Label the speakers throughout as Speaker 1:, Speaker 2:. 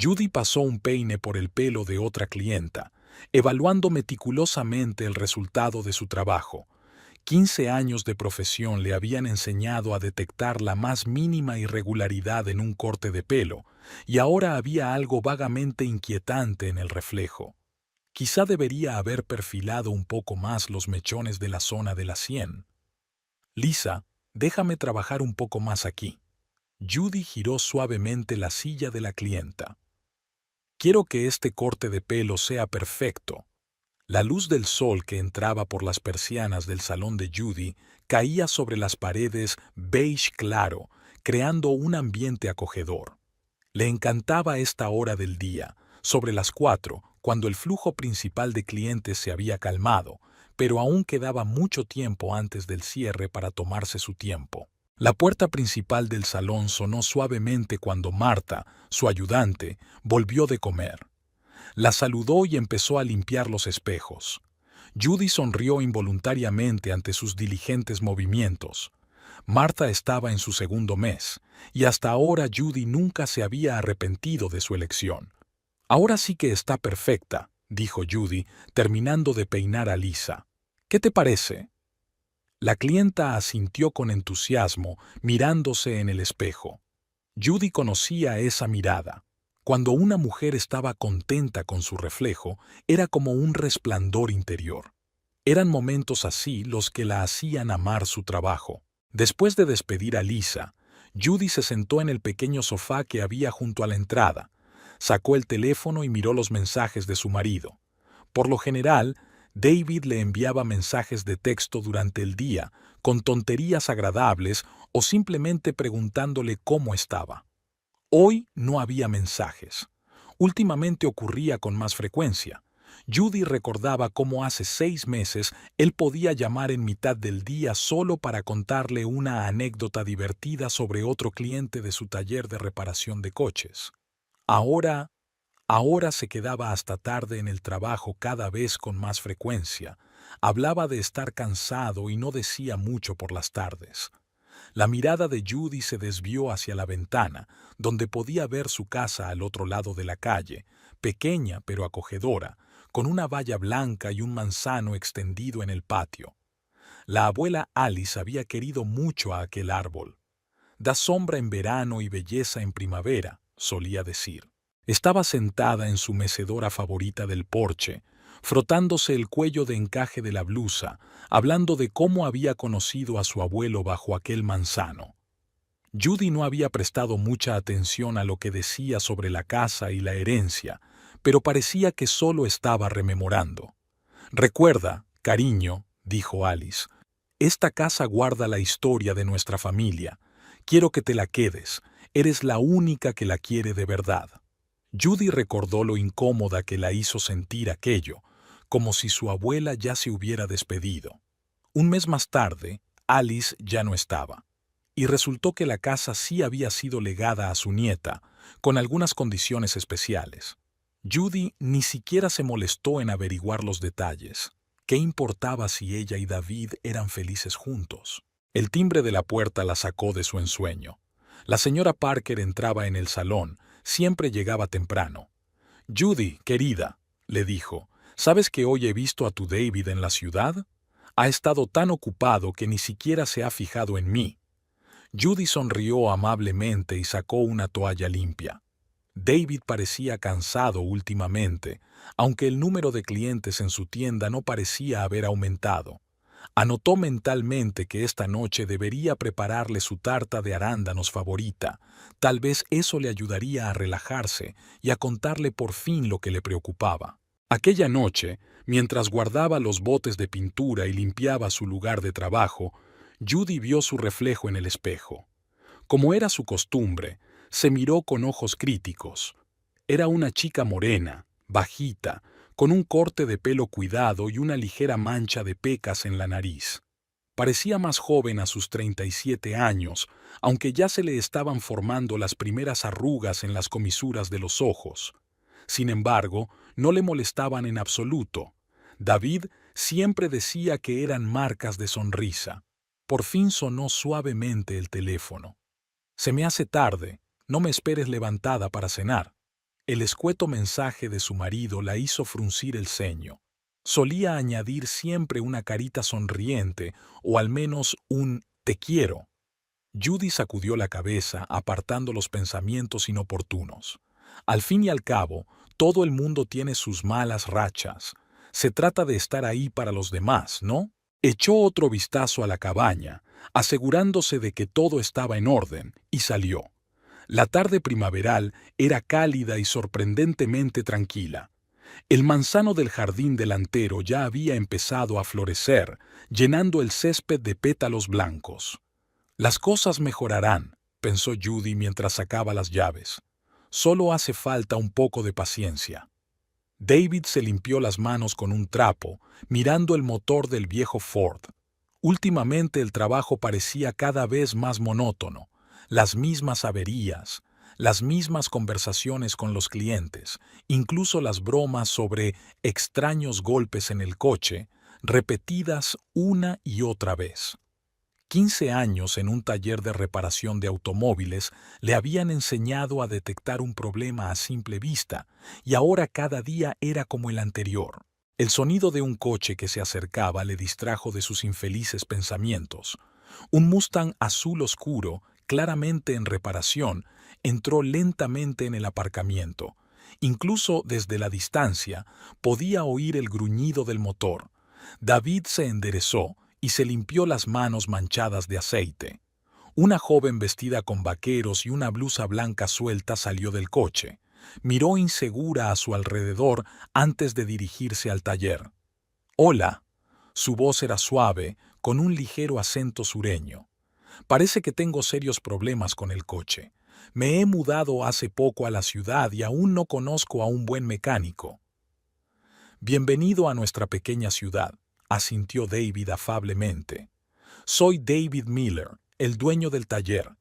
Speaker 1: Judy pasó un peine por el pelo de otra clienta, evaluando meticulosamente el resultado de su trabajo. 15 años de profesión le habían enseñado a detectar la más mínima irregularidad en un corte de pelo, y ahora había algo vagamente inquietante en el reflejo. Quizá debería haber perfilado un poco más los mechones de la zona de la sien. Lisa, déjame trabajar un poco más aquí. Judy giró suavemente la silla de la clienta. Quiero que este corte de pelo sea perfecto. La luz del sol que entraba por las persianas del salón de Judy caía sobre las paredes beige claro, creando un ambiente acogedor. Le encantaba esta hora del día, sobre las 4, cuando el flujo principal de clientes se había calmado, pero aún quedaba mucho tiempo antes del cierre para tomarse su tiempo. La puerta principal del salón sonó suavemente cuando Marta, su ayudante, volvió de comer. La saludó y empezó a limpiar los espejos. Judy sonrió involuntariamente ante sus diligentes movimientos. Marta estaba en su segundo mes, y hasta ahora Judy nunca se había arrepentido de su elección. Ahora sí que está perfecta, dijo Judy, terminando de peinar a Lisa. ¿Qué te parece? La clienta asintió con entusiasmo, mirándose en el espejo. Judy conocía esa mirada. Cuando una mujer estaba contenta con su reflejo, era como un resplandor interior. Eran momentos así los que la hacían amar su trabajo. Después de despedir a Lisa, Judy se sentó en el pequeño sofá que había junto a la entrada. Sacó el teléfono y miró los mensajes de su marido. Por lo general, David le enviaba mensajes de texto durante el día, con tonterías agradables o simplemente preguntándole cómo estaba. Hoy no había mensajes. Últimamente ocurría con más frecuencia. Judy recordaba cómo hace 6 meses él podía llamar en mitad del día solo para contarle una anécdota divertida sobre otro cliente de su taller de reparación de coches. Ahora se quedaba hasta tarde en el trabajo cada vez con más frecuencia. Hablaba de estar cansado y no decía mucho por las tardes. La mirada de Judy se desvió hacia la ventana, donde podía ver su casa al otro lado de la calle, pequeña pero acogedora, con una valla blanca y un manzano extendido en el patio. La abuela Alice había querido mucho a aquel árbol. Da sombra en verano y belleza en primavera, solía decir. Estaba sentada en su mecedora favorita del porche, frotándose el cuello de encaje de la blusa, hablando de cómo había conocido a su abuelo bajo aquel manzano. Judy no había prestado mucha atención a lo que decía sobre la casa y la herencia, pero parecía que solo estaba rememorando. «Recuerda, cariño», dijo Alice, «esta casa guarda la historia de nuestra familia. Quiero que te la quedes. Eres la única que la quiere de verdad». Judy recordó lo incómoda que la hizo sentir aquello, como si su abuela ya se hubiera despedido. Un mes más tarde, Alice ya no estaba, y resultó que la casa sí había sido legada a su nieta, con algunas condiciones especiales. Judy ni siquiera se molestó en averiguar los detalles. ¿Qué importaba si ella y David eran felices juntos? El timbre de la puerta la sacó de su ensueño. La señora Parker entraba en el salón. Siempre llegaba temprano. «Judy, querida», le dijo, «¿sabes que hoy he visto a tu David en la ciudad? Ha estado tan ocupado que ni siquiera se ha fijado en mí». Judy sonrió amablemente y sacó una toalla limpia. David parecía cansado últimamente, aunque el número de clientes en su tienda no parecía haber aumentado. Anotó mentalmente que esta noche debería prepararle su tarta de arándanos favorita. Tal vez eso le ayudaría a relajarse y a contarle por fin lo que le preocupaba. Aquella noche, mientras guardaba los botes de pintura y limpiaba su lugar de trabajo, Judy vio su reflejo en el espejo. Como era su costumbre, se miró con ojos críticos. Era una chica morena, bajita, con un corte de pelo cuidado y una ligera mancha de pecas en la nariz. Parecía más joven a sus 37 años, aunque ya se le estaban formando las primeras arrugas en las comisuras de los ojos. Sin embargo, no le molestaban en absoluto. David siempre decía que eran marcas de sonrisa. Por fin sonó suavemente el teléfono. «Se me hace tarde, no me esperes levantada para cenar». El escueto mensaje de su marido la hizo fruncir el ceño. Solía añadir siempre una carita sonriente o al menos un «te quiero». Judy sacudió la cabeza, apartando los pensamientos inoportunos. Al fin y al cabo, todo el mundo tiene sus malas rachas. Se trata de estar ahí para los demás, ¿no? Echó otro vistazo a la cabaña, asegurándose de que todo estaba en orden, y salió. La tarde primaveral era cálida y sorprendentemente tranquila. El manzano del jardín delantero ya había empezado a florecer, llenando el césped de pétalos blancos. Las cosas mejorarán, pensó Judy mientras sacaba las llaves. Solo hace falta un poco de paciencia. David se limpió las manos con un trapo, mirando el motor del viejo Ford. Últimamente el trabajo parecía cada vez más monótono. Las mismas averías, las mismas conversaciones con los clientes, incluso las bromas sobre extraños golpes en el coche, repetidas una y otra vez. 15 años en un taller de reparación de automóviles le habían enseñado a detectar un problema a simple vista, y ahora cada día era como el anterior. El sonido de un coche que se acercaba le distrajo de sus infelices pensamientos. Un Mustang azul oscuro, claramente en reparación, entró lentamente en el aparcamiento. Incluso desde la distancia podía oír el gruñido del motor. David se enderezó y se limpió las manos manchadas de aceite. Una joven vestida con vaqueros y una blusa blanca suelta salió del coche. Miró insegura a su alrededor antes de dirigirse al taller. «Hola». Su voz era suave, con un ligero acento sureño. «Parece que tengo serios problemas con el coche. Me he mudado hace poco a la ciudad y aún no conozco a un buen mecánico». «Bienvenido a nuestra pequeña ciudad», asintió David afablemente. «Soy David Miller, el dueño del taller.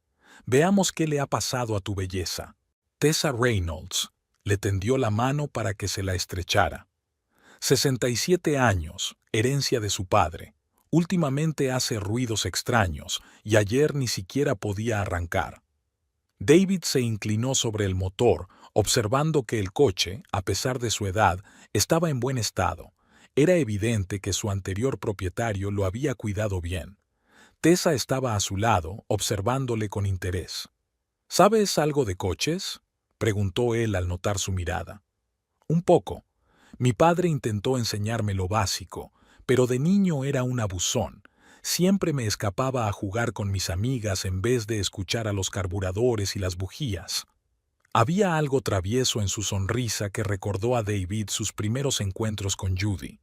Speaker 1: Veamos qué le ha pasado a tu belleza». Tessa Reynolds le tendió la mano para que se la estrechara. 67 años, herencia de su padre. Últimamente hace ruidos extraños y ayer ni siquiera podía arrancar. David se inclinó sobre el motor, observando que el coche, a pesar de su edad, estaba en buen estado. Era evidente que su anterior propietario lo había cuidado bien. Tessa estaba a su lado, observándole con interés. «¿Sabes algo de coches?», preguntó él al notar su mirada. «Un poco. Mi padre intentó enseñarme lo básico, pero de niño era un abusón. Siempre me escapaba a jugar con mis amigas en vez de escuchar a los carburadores y las bujías». Había algo travieso en su sonrisa que recordó a David sus primeros encuentros con Judy.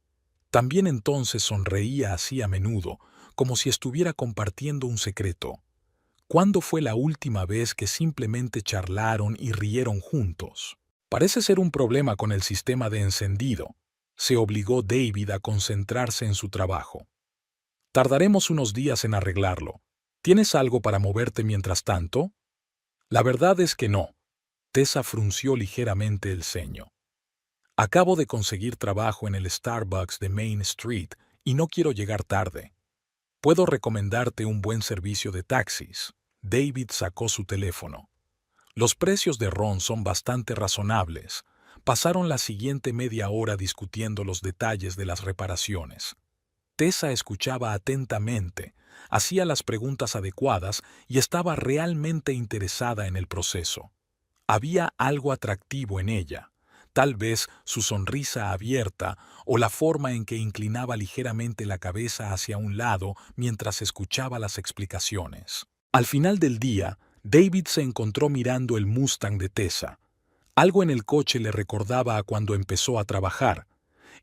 Speaker 1: También entonces sonreía así a menudo, como si estuviera compartiendo un secreto. ¿Cuándo fue la última vez que simplemente charlaron y rieron juntos? Parece ser un problema con el sistema de encendido. Se obligó David a concentrarse en su trabajo. «Tardaremos unos días en arreglarlo. ¿Tienes algo para moverte mientras tanto?» «La verdad es que no». Tessa frunció ligeramente el ceño. «Acabo de conseguir trabajo en el Starbucks de Main Street y no quiero llegar tarde. Puedo recomendarte un buen servicio de taxis». David sacó su teléfono. «Los precios de Ron son bastante razonables». Pasaron la siguiente media hora discutiendo los detalles de las reparaciones. Tessa escuchaba atentamente, hacía las preguntas adecuadas y estaba realmente interesada en el proceso. Había algo atractivo en ella, tal vez su sonrisa abierta o la forma en que inclinaba ligeramente la cabeza hacia un lado mientras escuchaba las explicaciones. Al final del día, David se encontró mirando el Mustang de Tessa. Algo en el coche le recordaba a cuando empezó a trabajar.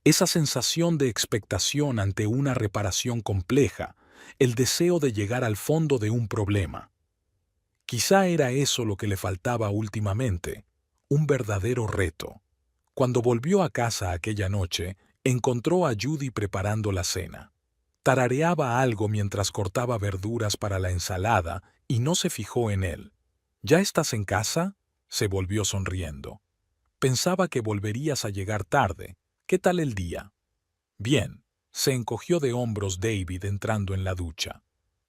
Speaker 1: Esa sensación de expectación ante una reparación compleja, el deseo de llegar al fondo de un problema. Quizá era eso lo que le faltaba últimamente, un verdadero reto. Cuando volvió a casa aquella noche, encontró a Judy preparando la cena. Tarareaba algo mientras cortaba verduras para la ensalada y no se fijó en él. «¿Ya estás en casa?», se volvió sonriendo. «Pensaba que volverías a llegar tarde. ¿Qué tal el día?». «Bien», se encogió de hombros David entrando en la ducha.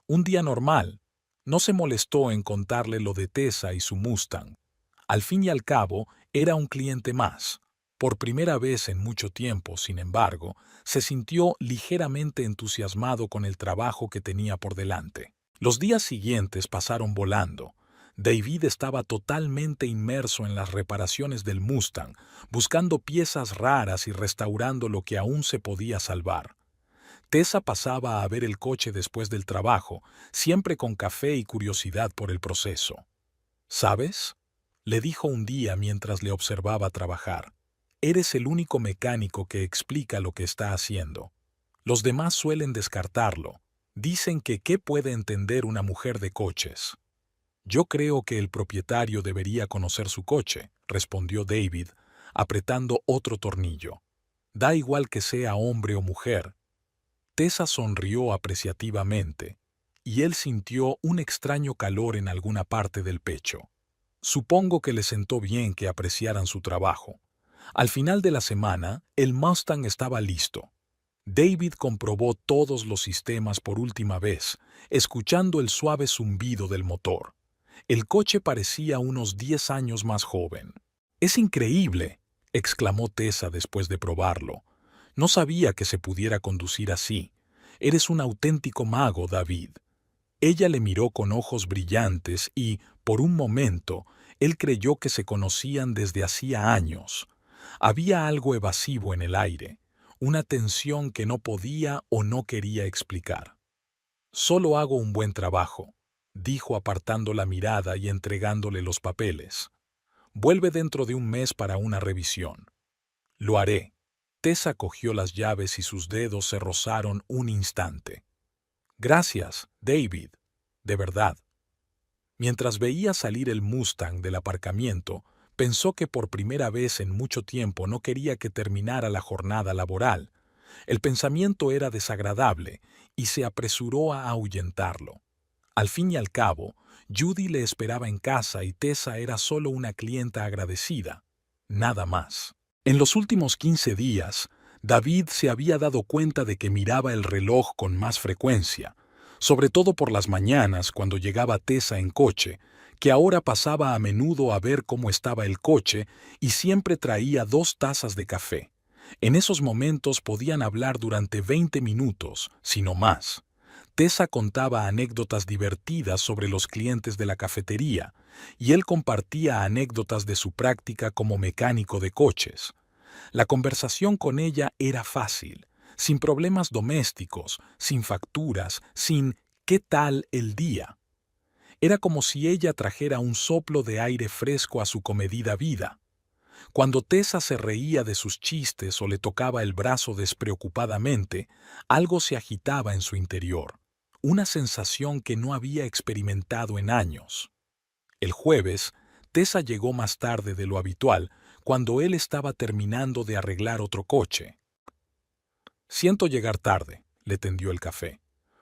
Speaker 1: «Un día normal». No se molestó en contarle lo de Tessa y su Mustang. Al fin y al cabo, Era un cliente más. Por primera vez en mucho tiempo, sin embargo, se sintió ligeramente entusiasmado con el trabajo que tenía por delante. Los días siguientes pasaron volando. David estaba totalmente inmerso en las reparaciones del Mustang, buscando piezas raras y restaurando lo que aún se podía salvar. Tessa pasaba a ver el coche después del trabajo, siempre con café y curiosidad por el proceso. ¿Sabes?, le dijo un día mientras le observaba trabajar. Eres el único mecánico que explica lo que está haciendo. Los demás suelen descartarlo. Dicen que ¿qué puede entender una mujer de coches? Yo creo que el propietario debería conocer su coche, respondió David, apretando otro tornillo. Da igual que sea hombre o mujer. Tessa sonrió apreciativamente, y él sintió un extraño calor en alguna parte del pecho. Supongo que le sentó bien que apreciaran su trabajo. Al final de la semana, el Mustang estaba listo. David comprobó todos los sistemas por última vez, escuchando el suave zumbido del motor. El coche parecía unos 10 años más joven. «Es increíble», exclamó Tessa después de probarlo. «No sabía que se pudiera conducir así. Eres un auténtico mago, David». Ella le miró con ojos brillantes y, por un momento, él creyó que se conocían desde hacía años. Había algo evasivo en el aire, una tensión que no podía o no quería explicar. «Solo hago un buen trabajo», dijo apartando la mirada y entregándole los papeles. «Vuelve dentro de un mes para una revisión». «Lo haré». Tessa cogió las llaves y sus dedos se rozaron un instante. «Gracias, David. De verdad». Mientras veía salir el Mustang del aparcamiento, pensó que por primera vez en mucho tiempo no quería que terminara la jornada laboral. El pensamiento era desagradable y se apresuró a ahuyentarlo. Al fin y al cabo, Judy le esperaba en casa y Tessa era solo una clienta agradecida. Nada más. En los últimos 15 días, David se había dado cuenta de que miraba el reloj con más frecuencia, sobre todo por las mañanas cuando llegaba Tessa en coche, que ahora pasaba a menudo a ver cómo estaba el coche y siempre traía 2 tazas de café. En esos momentos podían hablar durante 20 minutos, si no más. Tessa contaba anécdotas divertidas sobre los clientes de la cafetería, y él compartía anécdotas de su práctica como mecánico de coches. La conversación con ella era fácil, sin problemas domésticos, sin facturas, sin «¿qué tal el día?». Era como si ella trajera un soplo de aire fresco a su comedida vida. Cuando Tessa se reía de sus chistes o le tocaba el brazo despreocupadamente, algo se agitaba en su interior, una sensación que no había experimentado en años. El jueves, Tessa llegó más tarde de lo habitual, cuando él estaba terminando de arreglar otro coche. «Siento llegar tarde», le tendió el café.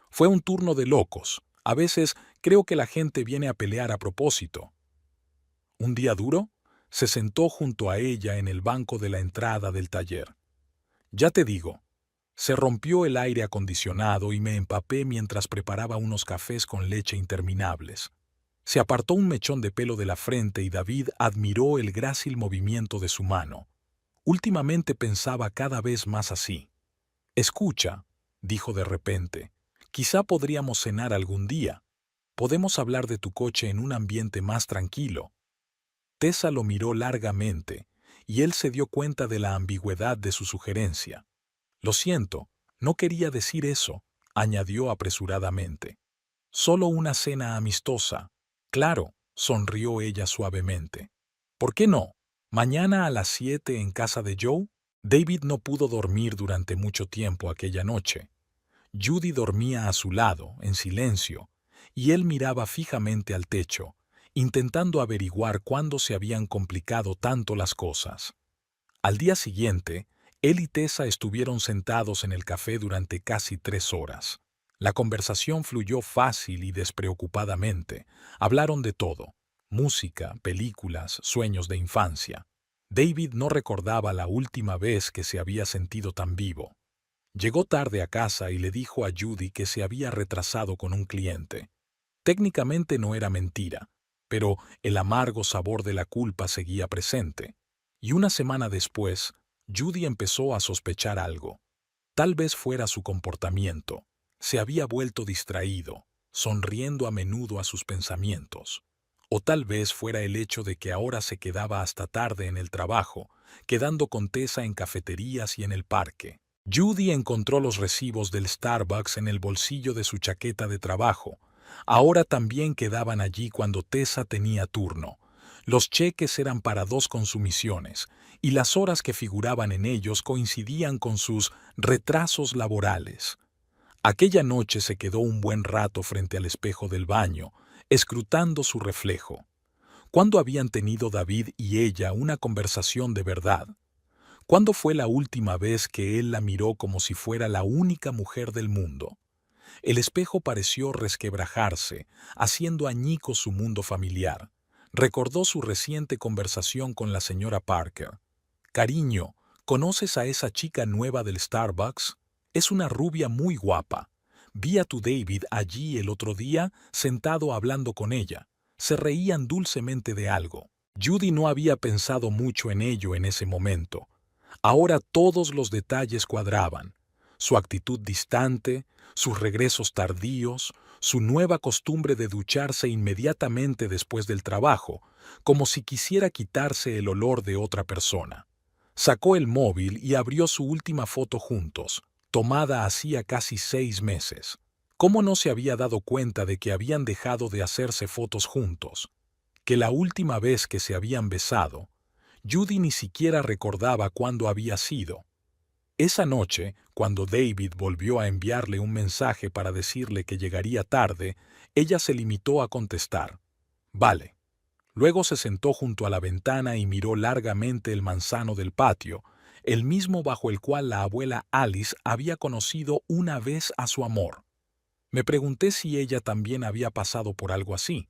Speaker 1: «Fue un turno de locos. A veces creo que la gente viene a pelear a propósito». «¿Un día duro?». Se sentó junto a ella en el banco de la entrada del taller. «Ya te digo». Se rompió el aire acondicionado y me empapé mientras preparaba unos cafés con leche interminables. Se apartó un mechón de pelo de la frente y David admiró el grácil movimiento de su mano. Últimamente pensaba cada vez más así. «Escucha», dijo de repente, «quizá podríamos cenar algún día. Podemos hablar de tu coche en un ambiente más tranquilo». Tessa lo miró largamente, y él se dio cuenta de la ambigüedad de su sugerencia. «Lo siento, no quería decir eso», añadió apresuradamente. «Solo una cena amistosa». «Claro», sonrió ella suavemente. «¿Por qué no? ¿Mañana a las 7 en casa de Joe?». David no pudo dormir durante mucho tiempo aquella noche. Judy dormía a su lado, en silencio, y él miraba fijamente al techo, intentando averiguar cuándo se habían complicado tanto las cosas. Al día siguiente, él y Tessa estuvieron sentados en el café durante casi 3 horas. La conversación fluyó fácil y despreocupadamente. Hablaron de todo: música, películas, sueños de infancia. David no recordaba la última vez que se había sentido tan vivo. Llegó tarde a casa y le dijo a Judy que se había retrasado con un cliente. Técnicamente no era mentira, pero el amargo sabor de la culpa seguía presente. Y una semana después, Judy empezó a sospechar algo. Tal vez fuera su comportamiento. Se había vuelto distraído, sonriendo a menudo a sus pensamientos. O tal vez fuera el hecho de que ahora se quedaba hasta tarde en el trabajo, quedando con Tessa en cafeterías y en el parque. Judy encontró los recibos del Starbucks en el bolsillo de su chaqueta de trabajo. Ahora también quedaban allí cuando Tessa tenía turno. Los cheques eran para 2 consumiciones, y las horas que figuraban en ellos coincidían con sus retrasos laborales. Aquella noche se quedó un buen rato frente al espejo del baño, escrutando su reflejo. ¿Cuándo habían tenido David y ella una conversación de verdad? ¿Cuándo fue la última vez que él la miró como si fuera la única mujer del mundo? El espejo pareció resquebrajarse, haciendo añicos su mundo familiar. Recordó su reciente conversación con la señora Parker. «Cariño, ¿conoces a esa chica nueva del Starbucks? Es una rubia muy guapa. Vi a tu David allí el otro día, sentado hablando con ella. Se reían dulcemente de algo». Judy no había pensado mucho en ello en ese momento. Ahora todos los detalles cuadraban. Su actitud distante, sus regresos tardíos, su nueva costumbre de ducharse inmediatamente después del trabajo, como si quisiera quitarse el olor de otra persona. Sacó el móvil y abrió su última foto juntos, tomada hacía casi 6 meses. ¿Cómo no se había dado cuenta de que habían dejado de hacerse fotos juntos? Que la última vez que se habían besado, Judy ni siquiera recordaba cuándo había sido. Esa noche, cuando David volvió a enviarle un mensaje para decirle que llegaría tarde, ella se limitó a contestar: «Vale». Luego se sentó junto a la ventana y miró largamente el manzano del patio, el mismo bajo el cual la abuela Alice había conocido una vez a su amor. Me pregunté si ella también había pasado por algo así.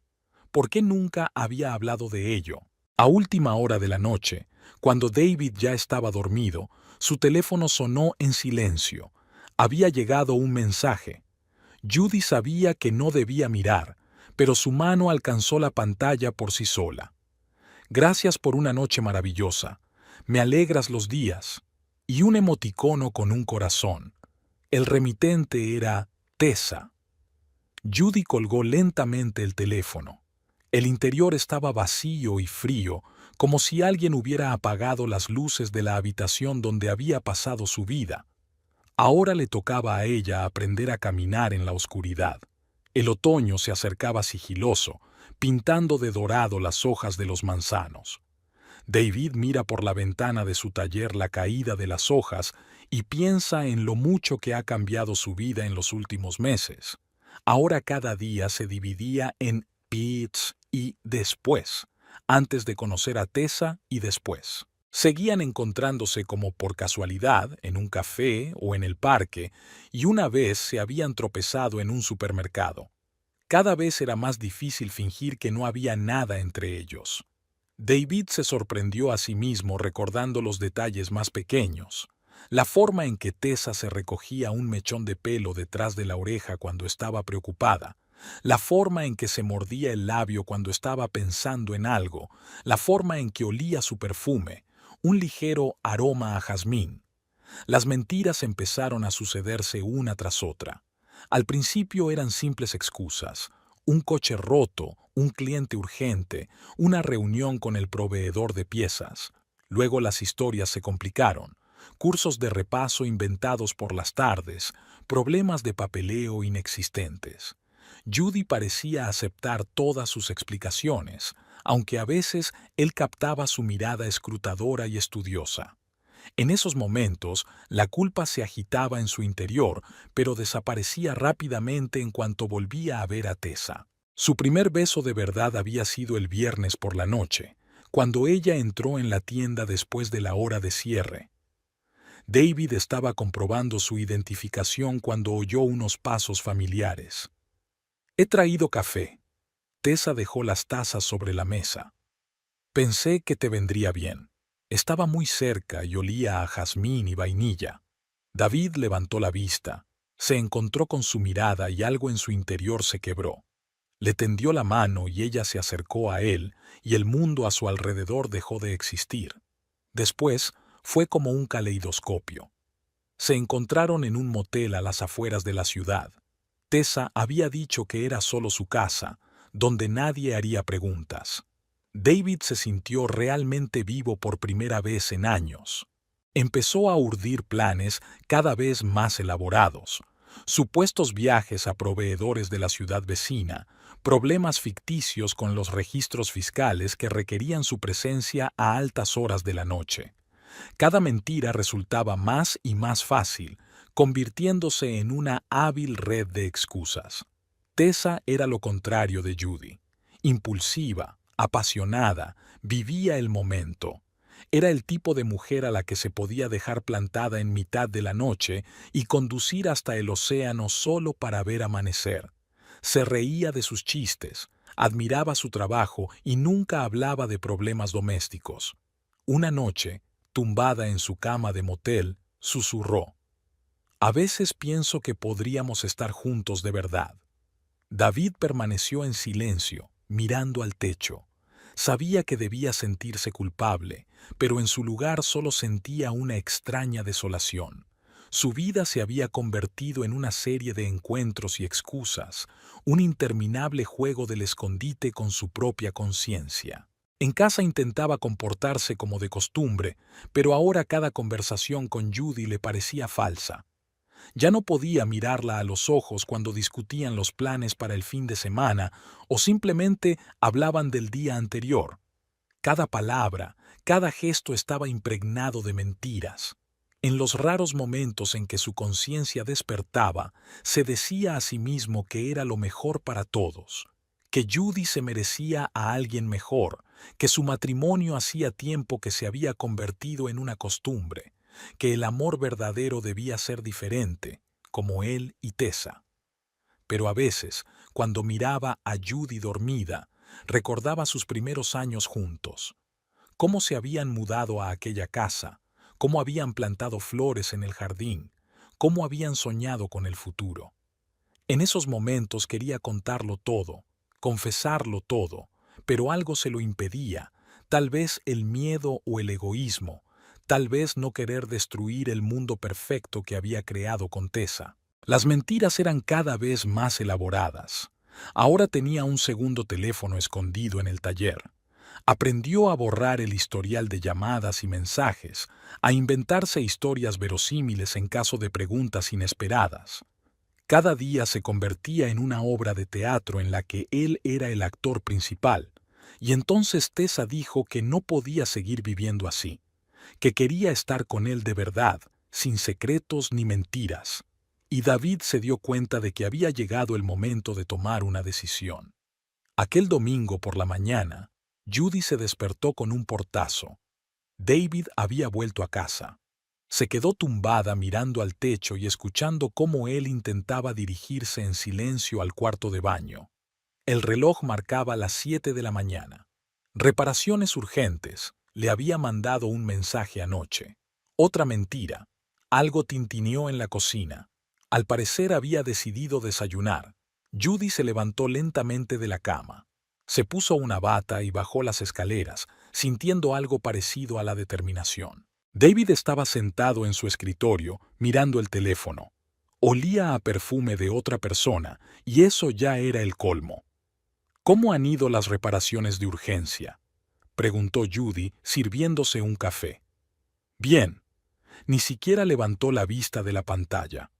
Speaker 1: ¿Por qué nunca había hablado de ello? A última hora de la noche, cuando David ya estaba dormido, su teléfono sonó en silencio. Había llegado un mensaje. Judy sabía que no debía mirar, pero su mano alcanzó la pantalla por sí sola. «Gracias por una noche maravillosa. Me alegras los días». Y un emoticono con un corazón. El remitente era Tessa. Judy colgó lentamente el teléfono. El interior estaba vacío y frío, como si alguien hubiera apagado las luces de la habitación donde había pasado su vida. Ahora le tocaba a ella aprender a caminar en la oscuridad. El otoño se acercaba sigiloso, pintando de dorado las hojas de los manzanos. David mira por la ventana de su taller la caída de las hojas y piensa en lo mucho que ha cambiado su vida en los últimos meses. Ahora cada día se dividía en pits y después, antes de conocer a Tessa y después. Seguían encontrándose como por casualidad en un café o en el parque, y una vez se habían tropezado en un supermercado. Cada vez era más difícil fingir que no había nada entre ellos. David se sorprendió a sí mismo recordando los detalles más pequeños. La forma en que Tessa se recogía un mechón de pelo detrás de la oreja cuando estaba preocupada. La forma en que se mordía el labio cuando estaba pensando en algo. La forma en que olía su perfume, un ligero aroma a jazmín. Las mentiras empezaron a sucederse una tras otra. Al principio eran simples excusas. Un coche roto, un cliente urgente, una reunión con el proveedor de piezas. Luego las historias se complicaron. Cursos de repaso inventados por las tardes, problemas de papeleo inexistentes. Judy parecía aceptar todas sus explicaciones, aunque a veces él captaba su mirada escrutadora y estudiosa. En esos momentos, la culpa se agitaba en su interior, pero desaparecía rápidamente en cuanto volvía a ver a Tessa. Su primer beso de verdad había sido el viernes por la noche, cuando ella entró en la tienda después de la hora de cierre. David estaba comprobando su identificación cuando oyó unos pasos familiares. «He traído café». Tessa dejó las tazas sobre la mesa. «Pensé que te vendría bien». Estaba muy cerca y olía a jazmín y vainilla. David levantó la vista, se encontró con su mirada y algo en su interior se quebró. Le tendió la mano y ella se acercó a él y el mundo a su alrededor dejó de existir. Después, fue como un caleidoscopio. Se encontraron en un motel a las afueras de la ciudad. Tessa había dicho que era solo su casa, donde nadie haría preguntas. David se sintió realmente vivo por primera vez en años. Empezó a urdir planes cada vez más elaborados, supuestos viajes a proveedores de la ciudad vecina, problemas ficticios con los registros fiscales que requerían su presencia a altas horas de la noche. Cada mentira resultaba más y más fácil, convirtiéndose en una hábil red de excusas. Tessa era lo contrario de Judy. Impulsiva, apasionada, vivía el momento. Era el tipo de mujer a la que se podía dejar plantada en mitad de la noche y conducir hasta el océano solo para ver amanecer. Se reía de sus chistes, admiraba su trabajo y nunca hablaba de problemas domésticos. Una noche, tumbada en su cama de motel, susurró: «A veces pienso que podríamos estar juntos de verdad». David permaneció en silencio, mirando al techo. Sabía que debía sentirse culpable, pero en su lugar solo sentía una extraña desolación. Su vida se había convertido en una serie de encuentros y excusas, un interminable juego del escondite con su propia conciencia. En casa intentaba comportarse como de costumbre, pero ahora cada conversación con Judy le parecía falsa. Ya no podía mirarla a los ojos cuando discutían los planes para el fin de semana o simplemente hablaban del día anterior. Cada palabra, cada gesto estaba impregnado de mentiras. En los raros momentos en que su conciencia despertaba, se decía a sí mismo que era lo mejor para todos, que Judy se merecía a alguien mejor, que su matrimonio hacía tiempo que se había convertido en una costumbre, que el amor verdadero debía ser diferente, como él y Tessa. Pero a veces, cuando miraba a Judy dormida, recordaba sus primeros años juntos. Cómo se habían mudado a aquella casa, cómo habían plantado flores en el jardín, cómo habían soñado con el futuro. En esos momentos quería contarlo todo, confesarlo todo, pero algo se lo impedía, tal vez el miedo o el egoísmo, tal vez no querer destruir el mundo perfecto que había creado con Tessa. Las mentiras eran cada vez más elaboradas. Ahora tenía un segundo teléfono escondido en el taller. Aprendió a borrar el historial de llamadas y mensajes, a inventarse historias verosímiles en caso de preguntas inesperadas. Cada día se convertía en una obra de teatro en la que él era el actor principal, y entonces Tessa dijo que no podía seguir viviendo así, que quería estar con él de verdad, sin secretos ni mentiras. Y David se dio cuenta de que había llegado el momento de tomar una decisión. Aquel domingo por la mañana, Judy se despertó con un portazo. David había vuelto a casa. Se quedó tumbada mirando al techo y escuchando cómo él intentaba dirigirse en silencio al cuarto de baño. El reloj marcaba las 7 de la mañana. Reparaciones urgentes. Le había mandado un mensaje anoche. Otra mentira. Algo tintineó en la cocina. Al parecer había decidido desayunar. Judy se levantó lentamente de la cama. Se puso una bata y bajó las escaleras, sintiendo algo parecido a la determinación. David estaba sentado en su escritorio, mirando el teléfono. Olía a perfume de otra persona, y eso ya era el colmo. ¿Cómo han ido las reparaciones de urgencia?, preguntó Judy, sirviéndose un café. Bien. Ni siquiera levantó la vista de la pantalla.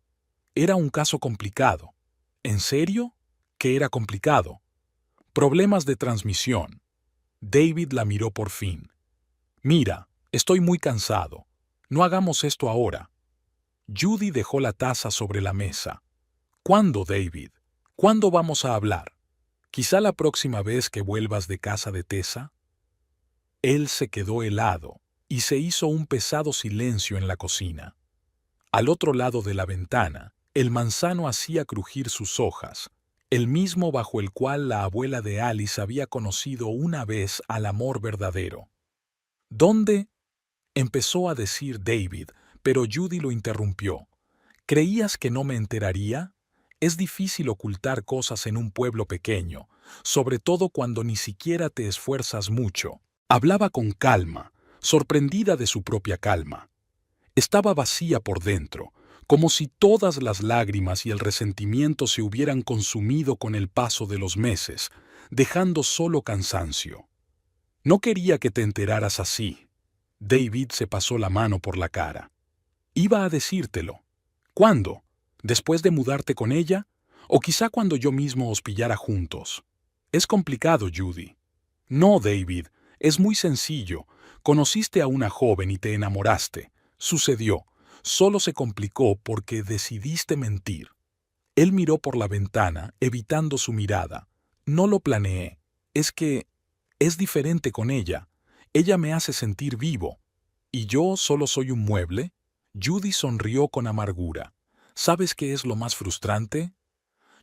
Speaker 1: Era un caso complicado. ¿En serio? ¿Qué era complicado? Problemas de transmisión. David la miró por fin. Mira, estoy muy cansado. No hagamos esto ahora. Judy dejó la taza sobre la mesa. ¿Cuándo, David? ¿Cuándo vamos a hablar? ¿Quizá la próxima vez que vuelvas de casa de Tessa? Él se quedó helado y se hizo un pesado silencio en la cocina. Al otro lado de la ventana, el manzano hacía crujir sus hojas, el mismo bajo el cual la abuela de Alice había conocido una vez al amor verdadero. ¿Dónde? Empezó a decir David, pero Judy lo interrumpió. ¿Creías que no me enteraría? Es difícil ocultar cosas en un pueblo pequeño, sobre todo cuando ni siquiera te esfuerzas mucho. Hablaba con calma, sorprendida de su propia calma. Estaba vacía por dentro, como si todas las lágrimas y el resentimiento se hubieran consumido con el paso de los meses, dejando solo cansancio. No quería que te enteraras así. David se pasó la mano por la cara. Iba a decírtelo. ¿Cuándo? ¿Después de mudarte con ella? ¿O quizá cuando yo mismo os pillara juntos? Es complicado, Judy. No, David, es muy sencillo. Conociste a una joven y te enamoraste. Sucedió. Solo se complicó porque decidiste mentir. Él miró por la ventana, evitando su mirada. No lo planeé. Es que es diferente con ella. Ella me hace sentir vivo. ¿Y yo solo soy un mueble? Judy sonrió con amargura. ¿Sabes qué es lo más frustrante?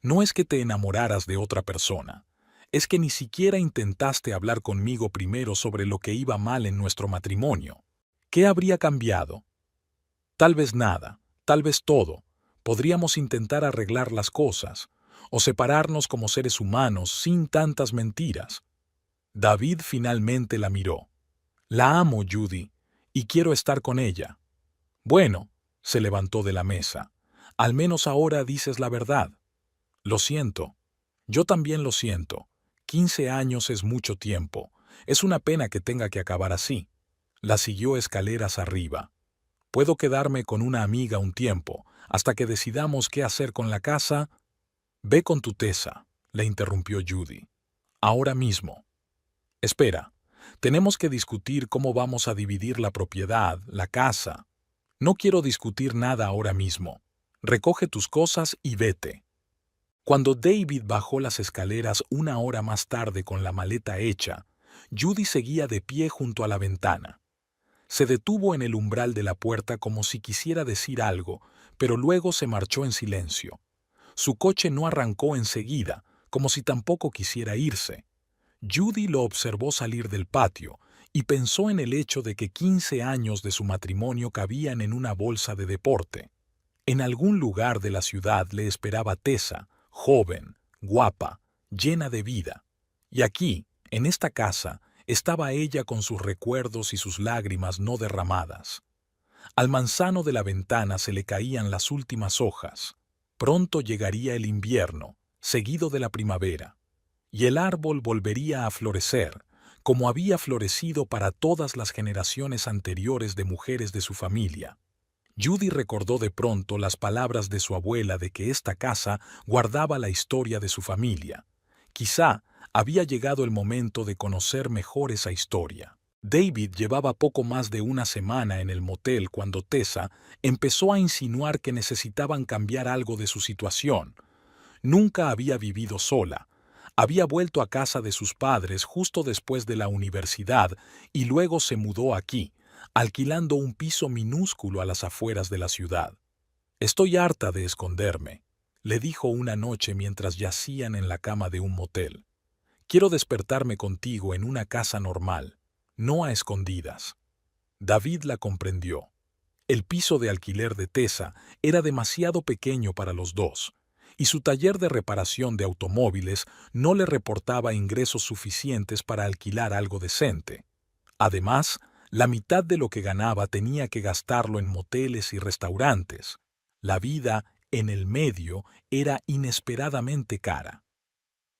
Speaker 1: No es que te enamoraras de otra persona. Es que ni siquiera intentaste hablar conmigo primero sobre lo que iba mal en nuestro matrimonio. ¿Qué habría cambiado? Tal vez nada, tal vez todo. Podríamos intentar arreglar las cosas, o separarnos como seres humanos sin tantas mentiras. David finalmente la miró. La amo, Judy, y quiero estar con ella. Bueno, se levantó de la mesa. Al menos ahora dices la verdad. Lo siento. Yo también lo siento. 15 años es mucho tiempo. Es una pena que tenga que acabar así. La siguió escaleras arriba. Puedo quedarme con una amiga un tiempo, hasta que decidamos qué hacer con la casa. Ve con tu Tessa, le interrumpió Judy. Ahora mismo. Espera, tenemos que discutir cómo vamos a dividir la propiedad, la casa. No quiero discutir nada ahora mismo. Recoge tus cosas y vete. Cuando David bajó las escaleras una hora más tarde con la maleta hecha, Judy seguía de pie junto a la ventana. Se detuvo en el umbral de la puerta como si quisiera decir algo, pero luego se marchó en silencio. Su coche no arrancó enseguida, como si tampoco quisiera irse. Judy lo observó salir del patio y pensó en el hecho de que 15 años de su matrimonio cabían en una bolsa de deporte. En algún lugar de la ciudad le esperaba Tessa, joven, guapa, llena de vida. Y aquí, en esta casa, estaba ella con sus recuerdos y sus lágrimas no derramadas. Al manzano de la ventana se le caían las últimas hojas. Pronto llegaría el invierno, seguido de la primavera, y el árbol volvería a florecer, como había florecido para todas las generaciones anteriores de mujeres de su familia. Judy recordó de pronto las palabras de su abuela de que esta casa guardaba la historia de su familia. Quizá había llegado el momento de conocer mejor esa historia. David llevaba poco más de una semana en el motel cuando Tessa empezó a insinuar que necesitaban cambiar algo de su situación. Nunca había vivido sola. Había vuelto a casa de sus padres justo después de la universidad y luego se mudó aquí, alquilando un piso minúsculo a las afueras de la ciudad. «Estoy harta de esconderme», le dijo una noche mientras yacían en la cama de un motel. «Quiero despertarme contigo en una casa normal, no a escondidas». David la comprendió. El piso de alquiler de Tessa era demasiado pequeño para los dos, y su taller de reparación de automóviles no le reportaba ingresos suficientes para alquilar algo decente. Además, la mitad de lo que ganaba tenía que gastarlo en moteles y restaurantes. La vida en el medio era inesperadamente cara.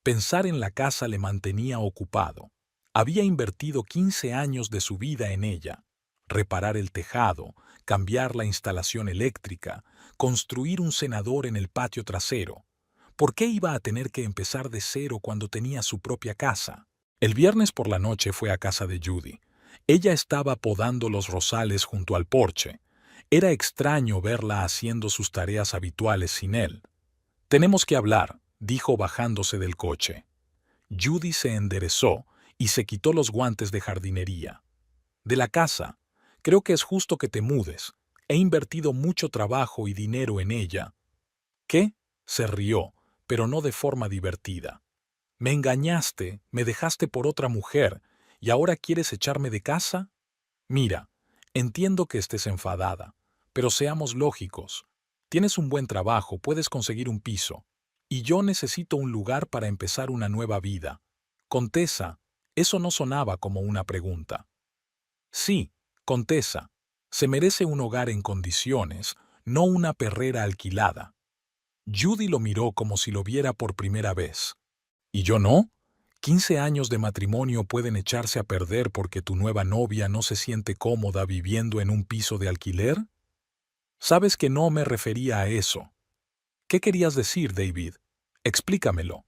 Speaker 1: Pensar en la casa le mantenía ocupado. Había invertido 15 años de su vida en ella. Reparar el tejado, cambiar la instalación eléctrica, construir un cenador en el patio trasero. ¿Por qué iba a tener que empezar de cero cuando tenía su propia casa? El viernes por la noche fue a casa de Judy. Ella estaba podando los rosales junto al porche. Era extraño verla haciendo sus tareas habituales sin él. «Tenemos que hablar», dijo bajándose del coche. Judy se enderezó y se quitó los guantes de jardinería. «De la casa. Creo que es justo que te mudes. He invertido mucho trabajo y dinero en ella». «¿Qué?», se rió, pero no de forma divertida. «Me engañaste, me dejaste por otra mujer, ¿y ahora quieres echarme de casa? Mira, entiendo que estés enfadada, pero seamos lógicos. Tienes un buen trabajo, puedes conseguir un piso, y yo necesito un lugar para empezar una nueva vida». Con Tessa, eso no sonaba como una pregunta. Sí, Contesa, se merece un hogar en condiciones, no una perrera alquilada. Judy lo miró como si lo viera por primera vez. ¿Y yo no? 15 años de matrimonio pueden echarse a perder porque tu nueva novia no se siente cómoda viviendo en un piso de alquiler. Sabes que no me refería a eso. ¿Qué querías decir, David? Explícamelo.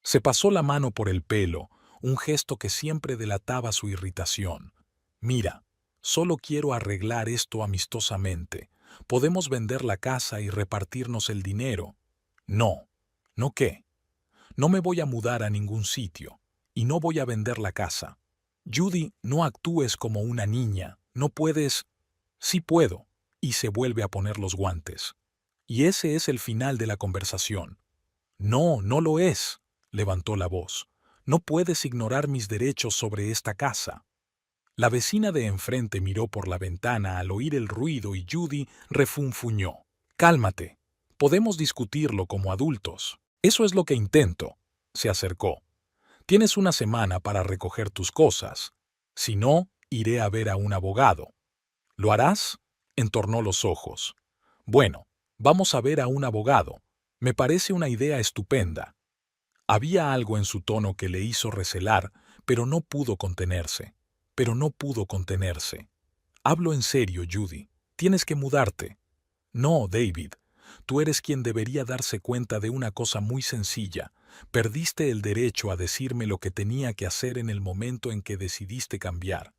Speaker 1: Se pasó la mano por el pelo, un gesto que siempre delataba su irritación. Mira, solo quiero arreglar esto amistosamente. Podemos vender la casa y repartirnos el dinero. No. ¿No qué? No me voy a mudar a ningún sitio. Y no voy a vender la casa. Judy, no actúes como una niña. No puedes... Sí puedo. Y se vuelve a poner los guantes. Y ese es el final de la conversación. No, no lo es, levantó la voz. No puedes ignorar mis derechos sobre esta casa. La vecina de enfrente miró por la ventana al oír el ruido y Judy refunfuñó. Cálmate. Podemos discutirlo como adultos. Eso es lo que intento. Se acercó. Tienes una semana para recoger tus cosas. Si no, iré a ver a un abogado. ¿Lo harás? Entornó los ojos. Bueno, vamos a ver a un abogado. Me parece una idea estupenda. Había algo en su tono que le hizo recelar, pero no pudo contenerse. Pero no pudo contenerse. Hablo en serio, Judy. Tienes que mudarte. No, David. Tú eres quien debería darse cuenta de una cosa muy sencilla. Perdiste el derecho a decirme lo que tenía que hacer en el momento en que decidiste cambiar.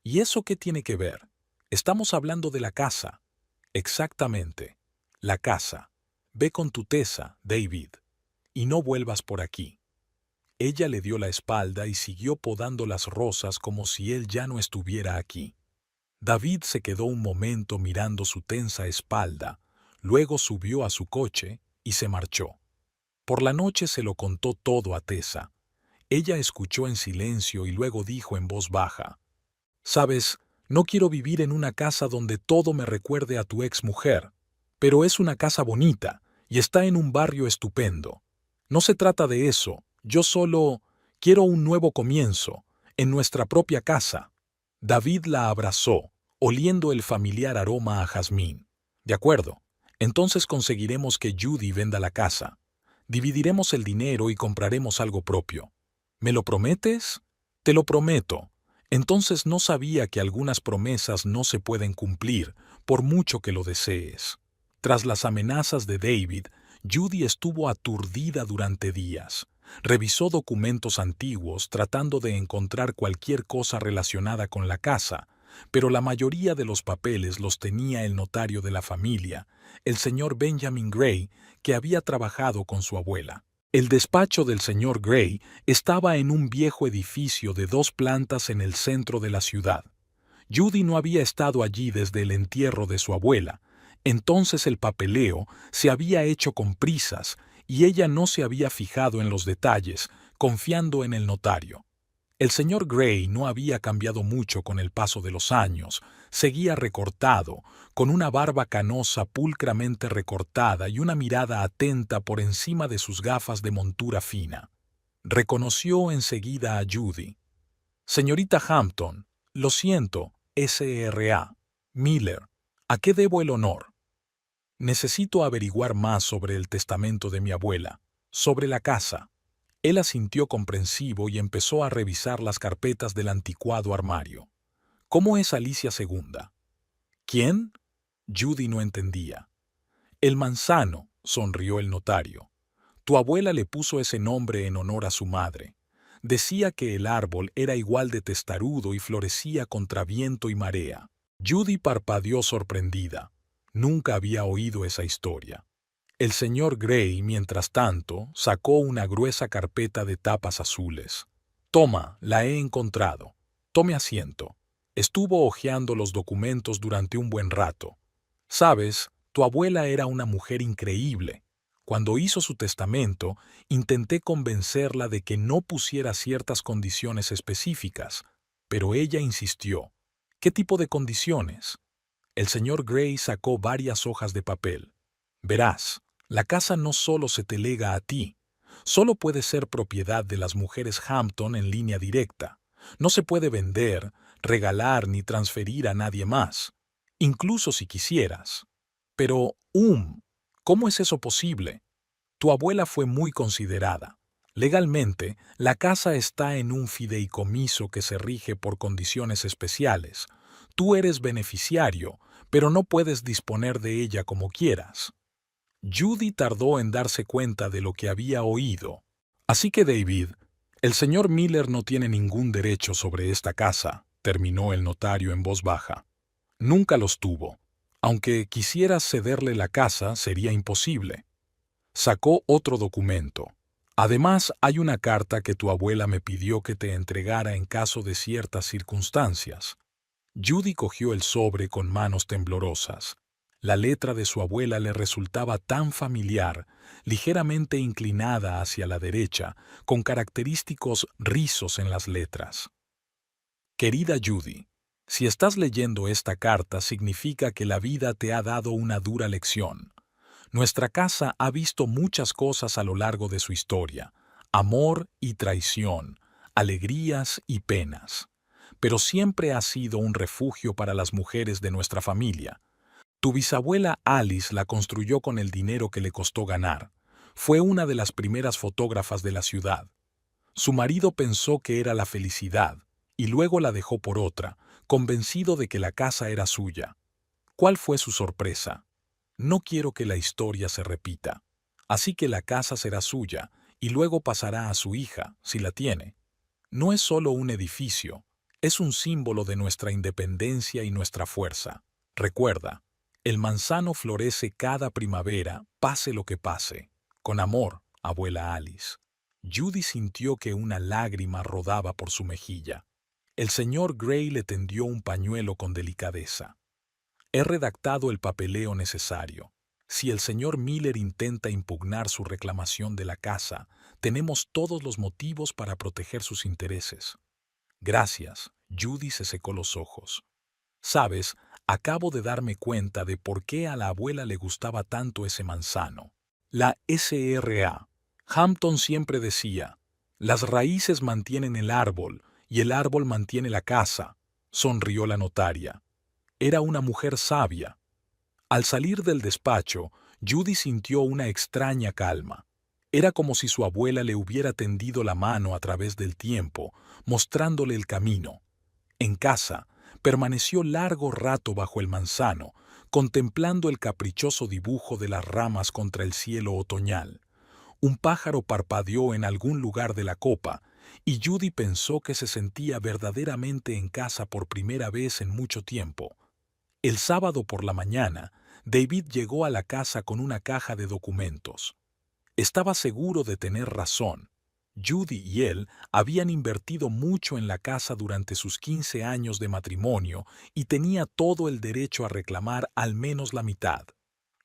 Speaker 1: ¿Y eso qué tiene que ver? Estamos hablando de la casa. Exactamente. La casa. Ve con tu Tessa, David. Y no vuelvas por aquí. Ella le dio la espalda y siguió podando las rosas como si él ya no estuviera aquí. David se quedó un momento mirando su tensa espalda, luego subió a su coche y se marchó. Por la noche se lo contó todo a Tessa. Ella escuchó en silencio y luego dijo en voz baja: «Sabes, no quiero vivir en una casa donde todo me recuerde a tu ex mujer, pero es una casa bonita y está en un barrio estupendo. No se trata de eso, yo solo quiero un nuevo comienzo, en nuestra propia casa». David la abrazó, oliendo el familiar aroma a jazmín. «De acuerdo, entonces conseguiremos que Judy venda la casa. Dividiremos el dinero y compraremos algo propio. ¿Me lo prometes?» «Te lo prometo». Entonces no sabía que algunas promesas no se pueden cumplir, por mucho que lo desees. Tras las amenazas de David, Judy estuvo aturdida durante días. Revisó documentos antiguos tratando de encontrar cualquier cosa relacionada con la casa, pero la mayoría de los papeles los tenía el notario de la familia, el señor Benjamin Gray, que había trabajado con su abuela. El despacho del señor Gray estaba en un viejo edificio de 2 plantas en el centro de la ciudad. Judy no había estado allí desde el entierro de su abuela, entonces el papeleo se había hecho con prisas y ella no se había fijado en los detalles, confiando en el notario. El señor Gray no había cambiado mucho con el paso de los años, seguía recortado, con una barba canosa pulcramente recortada y una mirada atenta por encima de sus gafas de montura fina. Reconoció enseguida a Judy. «Señorita Hampton, lo siento, S.R.A. Miller, ¿a qué debo el honor?» «Necesito averiguar más sobre el testamento de mi abuela, sobre la casa». Él asintió comprensivo y empezó a revisar las carpetas del anticuado armario. «¿Cómo es Alicia segunda?» «¿Quién?» Judy no entendía. «El manzano», sonrió el notario. «Tu abuela le puso ese nombre en honor a su madre. Decía que el árbol era igual de testarudo y florecía contra viento y marea». Judy parpadeó sorprendida. Nunca había oído esa historia. El señor Gray, mientras tanto, sacó una gruesa carpeta de tapas azules. «Toma, la he encontrado. Tome asiento». Estuvo hojeando los documentos durante un buen rato. «Sabes, tu abuela era una mujer increíble. Cuando hizo su testamento, intenté convencerla de que no pusiera ciertas condiciones específicas, pero ella insistió». «¿Qué tipo de condiciones?» El señor Gray sacó varias hojas de papel. «Verás, la casa no solo se te lega a ti, solo puede ser propiedad de las mujeres Hampton en línea directa. No se puede vender, regalar ni transferir a nadie más, incluso si quisieras. Pero, ¿cómo es eso posible? Tu abuela fue muy considerada. Legalmente, la casa está en un fideicomiso que se rige por condiciones especiales. Tú eres beneficiario, pero no puedes disponer de ella como quieras. Judy tardó en darse cuenta de lo que había oído. Así que David, el señor Miller no tiene ningún derecho sobre esta casa, terminó el notario en voz baja. Nunca los tuvo. Aunque quisieras cederle la casa, sería imposible. Sacó otro documento. Además, hay una carta que tu abuela me pidió que te entregara en caso de ciertas circunstancias. Judy cogió el sobre con manos temblorosas. La letra de su abuela le resultaba tan familiar, ligeramente inclinada hacia la derecha, con característicos rizos en las letras. Querida Judy, si estás leyendo esta carta significa que la vida te ha dado una dura lección. Nuestra casa ha visto muchas cosas a lo largo de su historia, amor y traición, alegrías y penas, pero siempre ha sido un refugio para las mujeres de nuestra familia. Tu bisabuela Alice la construyó con el dinero que le costó ganar. Fue una de las primeras fotógrafas de la ciudad. Su marido pensó que era la felicidad, y luego la dejó por otra, convencido de que la casa era suya. ¿Cuál fue su sorpresa? No quiero que la historia se repita. Así que la casa será suya, y luego pasará a su hija, si la tiene. No es solo un edificio, es un símbolo de nuestra independencia y nuestra fuerza. Recuerda, el manzano florece cada primavera, pase lo que pase. Con amor, abuela Alice. Judy sintió que una lágrima rodaba por su mejilla. El señor Gray le tendió un pañuelo con delicadeza. He redactado el papeleo necesario. Si el señor Miller intenta impugnar su reclamación de la casa, tenemos todos los motivos para proteger sus intereses. Gracias. Judy se secó los ojos. Sabes, acabo de darme cuenta de por qué a la abuela le gustaba tanto ese manzano. La SRA. Hampton siempre decía, las raíces mantienen el árbol y el árbol mantiene la casa, sonrió la notaria. Era una mujer sabia. Al salir del despacho, Judy sintió una extraña calma. Era como si su abuela le hubiera tendido la mano a través del tiempo, mostrándole el camino. En casa, permaneció largo rato bajo el manzano, contemplando el caprichoso dibujo de las ramas contra el cielo otoñal. Un pájaro parpadeó en algún lugar de la copa, y Judy pensó que se sentía verdaderamente en casa por primera vez en mucho tiempo. El sábado por la mañana, David llegó a la casa con una caja de documentos. Estaba seguro de tener razón. Judy y él habían invertido mucho en la casa durante sus 15 años de matrimonio y tenía todo el derecho a reclamar al menos la mitad.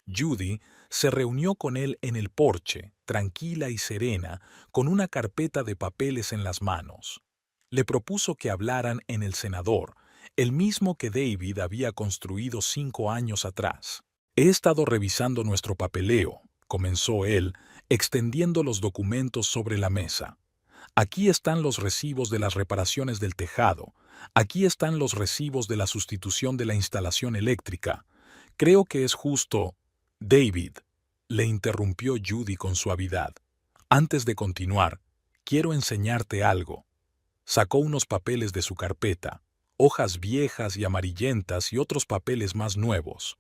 Speaker 1: Judy se reunió con él en el porche, tranquila y serena, con una carpeta de papeles en las manos. Le propuso que hablaran en el Senador, el mismo que David había construido 5 años atrás. He estado revisando nuestro papeleo, comenzó él, extendiendo los documentos sobre la mesa. Aquí están los recibos de las reparaciones del tejado, aquí están los recibos de la sustitución de la instalación eléctrica. Creo que es justo. David, le interrumpió Judy con suavidad. Antes de continuar, quiero enseñarte algo. Sacó unos papeles de su carpeta, hojas viejas y amarillentas y otros papeles más nuevos.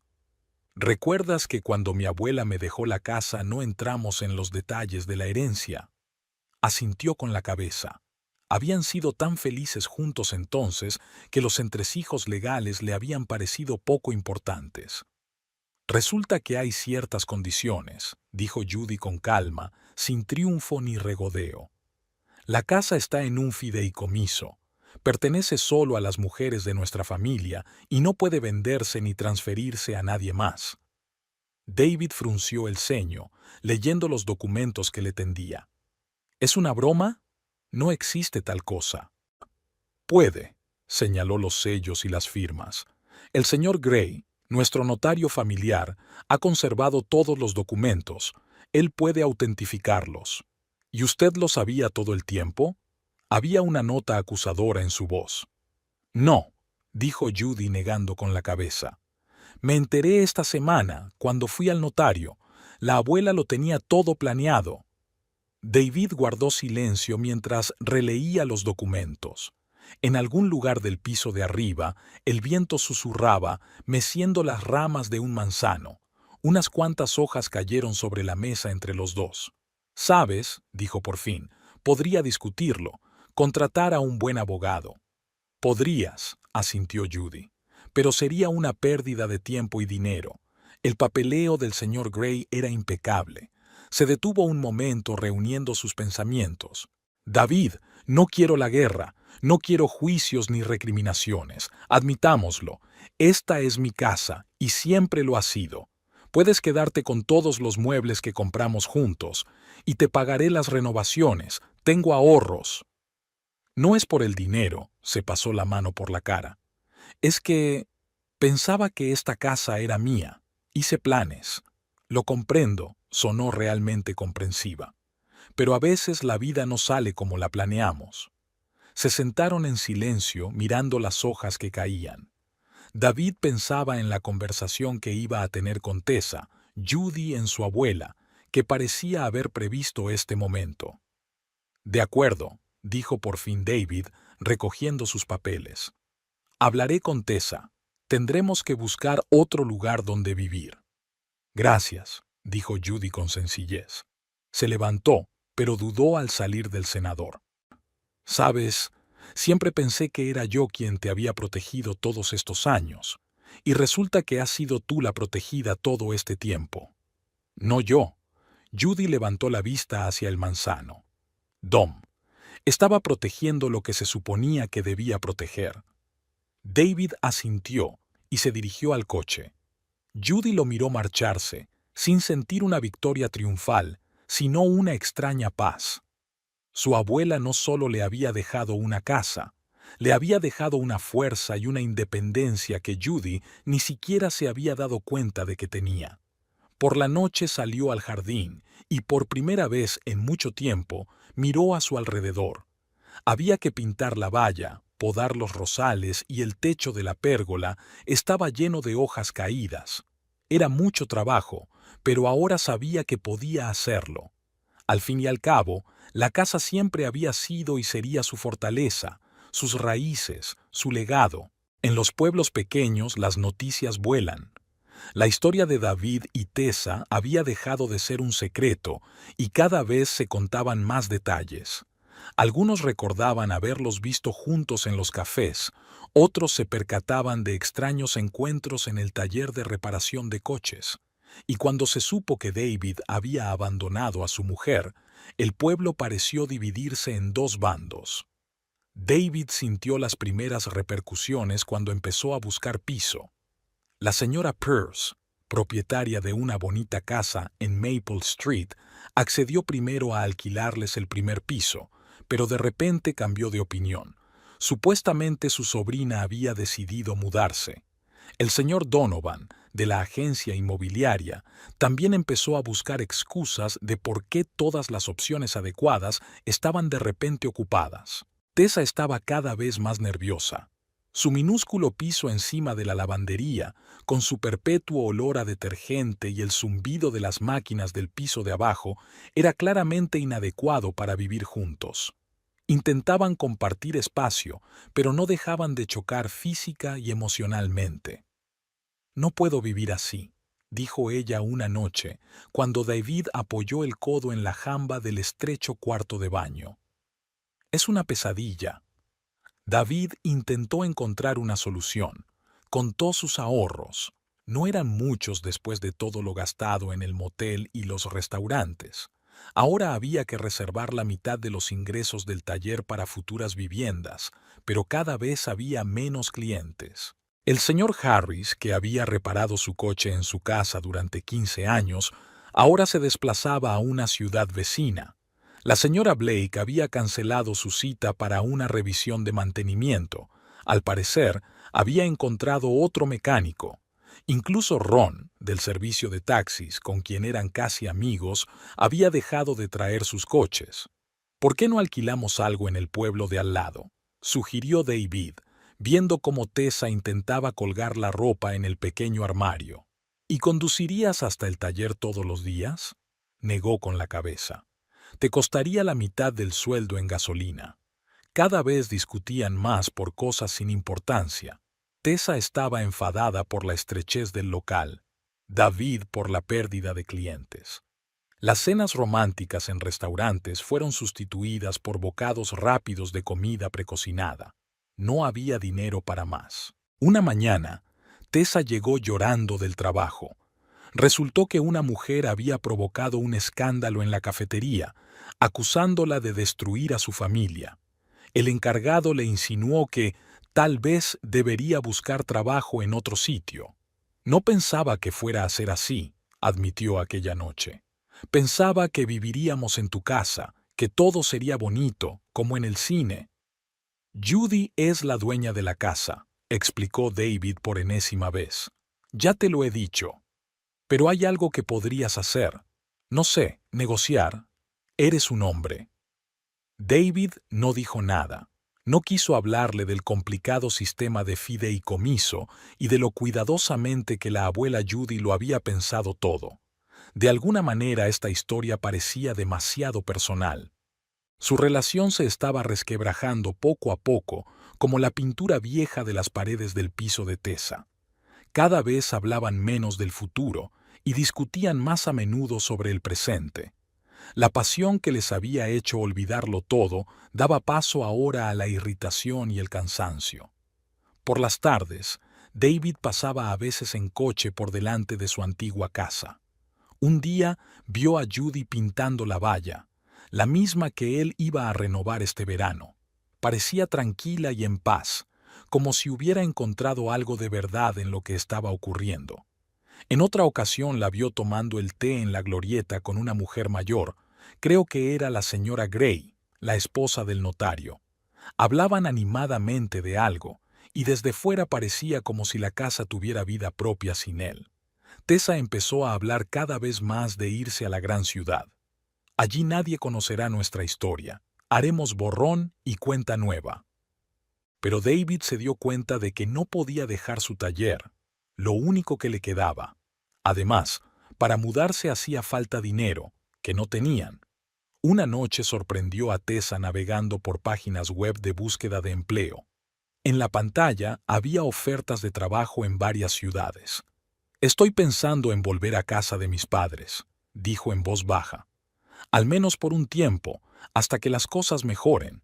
Speaker 1: ¿Recuerdas que cuando mi abuela me dejó la casa no entramos en los detalles de la herencia? Asintió con la cabeza. Habían sido tan felices juntos entonces que los entresijos legales le habían parecido poco importantes. Resulta que hay ciertas condiciones, dijo Judy con calma, sin triunfo ni regodeo. La casa está en un fideicomiso. Pertenece solo a las mujeres de nuestra familia y no puede venderse ni transferirse a nadie más. David frunció el ceño, leyendo los documentos que le tendía. ¿Es una broma? No existe tal cosa. Puede, señaló los sellos y las firmas. El señor Gray, nuestro notario familiar, ha conservado todos los documentos. Él puede autentificarlos. ¿Y usted lo sabía todo el tiempo? Había una nota acusadora en su voz. No, dijo Judy negando con la cabeza. Me enteré esta semana, cuando fui al notario. La abuela lo tenía todo planeado. David guardó silencio mientras releía los documentos. En algún lugar del piso de arriba, el viento susurraba, meciendo las ramas de un manzano. Unas cuantas hojas cayeron sobre la mesa entre los dos. «Sabes», dijo por fin, «podría discutirlo, contratar a un buen abogado». «Podrías», asintió Judy, «pero sería una pérdida de tiempo y dinero. El papeleo del señor Gray era impecable». Se detuvo un momento reuniendo sus pensamientos. «David, no quiero la guerra, no quiero juicios ni recriminaciones. Admitámoslo, esta es mi casa y siempre lo ha sido. Puedes quedarte con todos los muebles que compramos juntos y te pagaré las renovaciones. Tengo ahorros». «No es por el dinero», se pasó la mano por la cara. «Es que pensaba que esta casa era mía. Hice planes. Lo comprendo», sonó realmente comprensiva. «Pero a veces la vida no sale como la planeamos». Se sentaron en silencio mirando las hojas que caían. David pensaba en la conversación que iba a tener con Tessa, Judy en su abuela, que parecía haber previsto este momento. «De acuerdo», dijo por fin David, recogiendo sus papeles. «Hablaré con Tessa. Tendremos que buscar otro lugar donde vivir». «Gracias», dijo Judy con sencillez. Se levantó, pero dudó al salir del cenador. «Sabes, siempre pensé que era yo quien te había protegido todos estos años, y resulta que has sido tú la protegida todo este tiempo». «No yo». Judy levantó la vista hacia el manzano. «Dom. Estaba protegiendo lo que se suponía que debía proteger». David asintió y se dirigió al coche. Judy lo miró marcharse, sin sentir una victoria triunfal, sino una extraña paz. Su abuela no solo le había dejado una casa, le había dejado una fuerza y una independencia que Judy ni siquiera se había dado cuenta de que tenía. Por la noche salió al jardín y por primera vez en mucho tiempo miró a su alrededor. Había que pintar la valla, podar los rosales y el techo de la pérgola estaba lleno de hojas caídas. Era mucho trabajo, pero ahora sabía que podía hacerlo. Al fin y al cabo, la casa siempre había sido y sería su fortaleza, sus raíces, su legado. En los pueblos pequeños las noticias vuelan. La historia de David y Tessa había dejado de ser un secreto y cada vez se contaban más detalles. Algunos recordaban haberlos visto juntos en los cafés, otros se percataban de extraños encuentros en el taller de reparación de coches. Y cuando se supo que David había abandonado a su mujer, el pueblo pareció dividirse en dos bandos. David sintió las primeras repercusiones cuando empezó a buscar piso. La señora Peirce, propietaria de una bonita casa en Maple Street, accedió primero a alquilarles el primer piso, pero de repente cambió de opinión. Supuestamente su sobrina había decidido mudarse. El señor Donovan, de la agencia inmobiliaria, también empezó a buscar excusas de por qué todas las opciones adecuadas estaban de repente ocupadas. Tessa estaba cada vez más nerviosa. Su minúsculo piso encima de la lavandería, con su perpetuo olor a detergente y el zumbido de las máquinas del piso de abajo, era claramente inadecuado para vivir juntos. Intentaban compartir espacio, pero no dejaban de chocar física y emocionalmente. «No puedo vivir así», dijo ella una noche, cuando David apoyó el codo en la jamba del estrecho cuarto de baño. «Es una pesadilla». David intentó encontrar una solución. Contó sus ahorros. No eran muchos después de todo lo gastado en el motel y los restaurantes. Ahora había que reservar la mitad de los ingresos del taller para futuras viviendas, pero cada vez había menos clientes. El señor Harris, que había reparado su coche en su casa durante 15 años, ahora se desplazaba a una ciudad vecina. La señora Blake había cancelado su cita para una revisión de mantenimiento. Al parecer, había encontrado otro mecánico. Incluso Ron, del servicio de taxis, con quien eran casi amigos, había dejado de traer sus coches. «¿Por qué no alquilamos algo en el pueblo de al lado?», sugirió David, viendo cómo Tessa intentaba colgar la ropa en el pequeño armario. ¿Y conducirías hasta el taller todos los días? Negó con la cabeza. Te costaría la mitad del sueldo en gasolina. Cada vez discutían más por cosas sin importancia. Tessa estaba enfadada por la estrechez del local, David por la pérdida de clientes. Las cenas románticas en restaurantes fueron sustituidas por bocados rápidos de comida precocinada. No había dinero para más. Una mañana, Tessa llegó llorando del trabajo. Resultó que una mujer había provocado un escándalo en la cafetería, acusándola de destruir a su familia. El encargado le insinuó que tal vez debería buscar trabajo en otro sitio. No pensaba que fuera a ser así, admitió aquella noche. Pensaba que viviríamos en tu casa, que todo sería bonito, como en el cine. Judy es la dueña de la casa, explicó David por enésima vez. Ya te lo he dicho. Pero hay algo que podrías hacer. No sé, negociar. Eres un hombre. David no dijo nada. No quiso hablarle del complicado sistema de fideicomiso y de lo cuidadosamente que la abuela Judy lo había pensado todo. De alguna manera esta historia parecía demasiado personal. Su relación se estaba resquebrajando poco a poco, como la pintura vieja de las paredes del piso de Tessa. Cada vez hablaban menos del futuro y discutían más a menudo sobre el presente. La pasión que les había hecho olvidarlo todo daba paso ahora a la irritación y el cansancio. Por las tardes, David pasaba a veces en coche por delante de su antigua casa. Un día vio a Judy pintando la valla, la misma que él iba a renovar este verano. Parecía tranquila y en paz, como si hubiera encontrado algo de verdad en lo que estaba ocurriendo. En otra ocasión la vio tomando el té en la glorieta con una mujer mayor, creo que era la señora Gray, la esposa del notario. Hablaban animadamente de algo, y desde fuera parecía como si la casa tuviera vida propia sin él. Tessa empezó a hablar cada vez más de irse a la gran ciudad. Allí nadie conocerá nuestra historia. Haremos borrón y cuenta nueva. Pero David se dio cuenta de que no podía dejar su taller, lo único que le quedaba. Además, para mudarse hacía falta dinero, que no tenían. Una noche sorprendió a Tessa navegando por páginas web de búsqueda de empleo. En la pantalla había ofertas de trabajo en varias ciudades. Estoy pensando en volver a casa de mis padres, dijo en voz baja. Al menos por un tiempo, hasta que las cosas mejoren.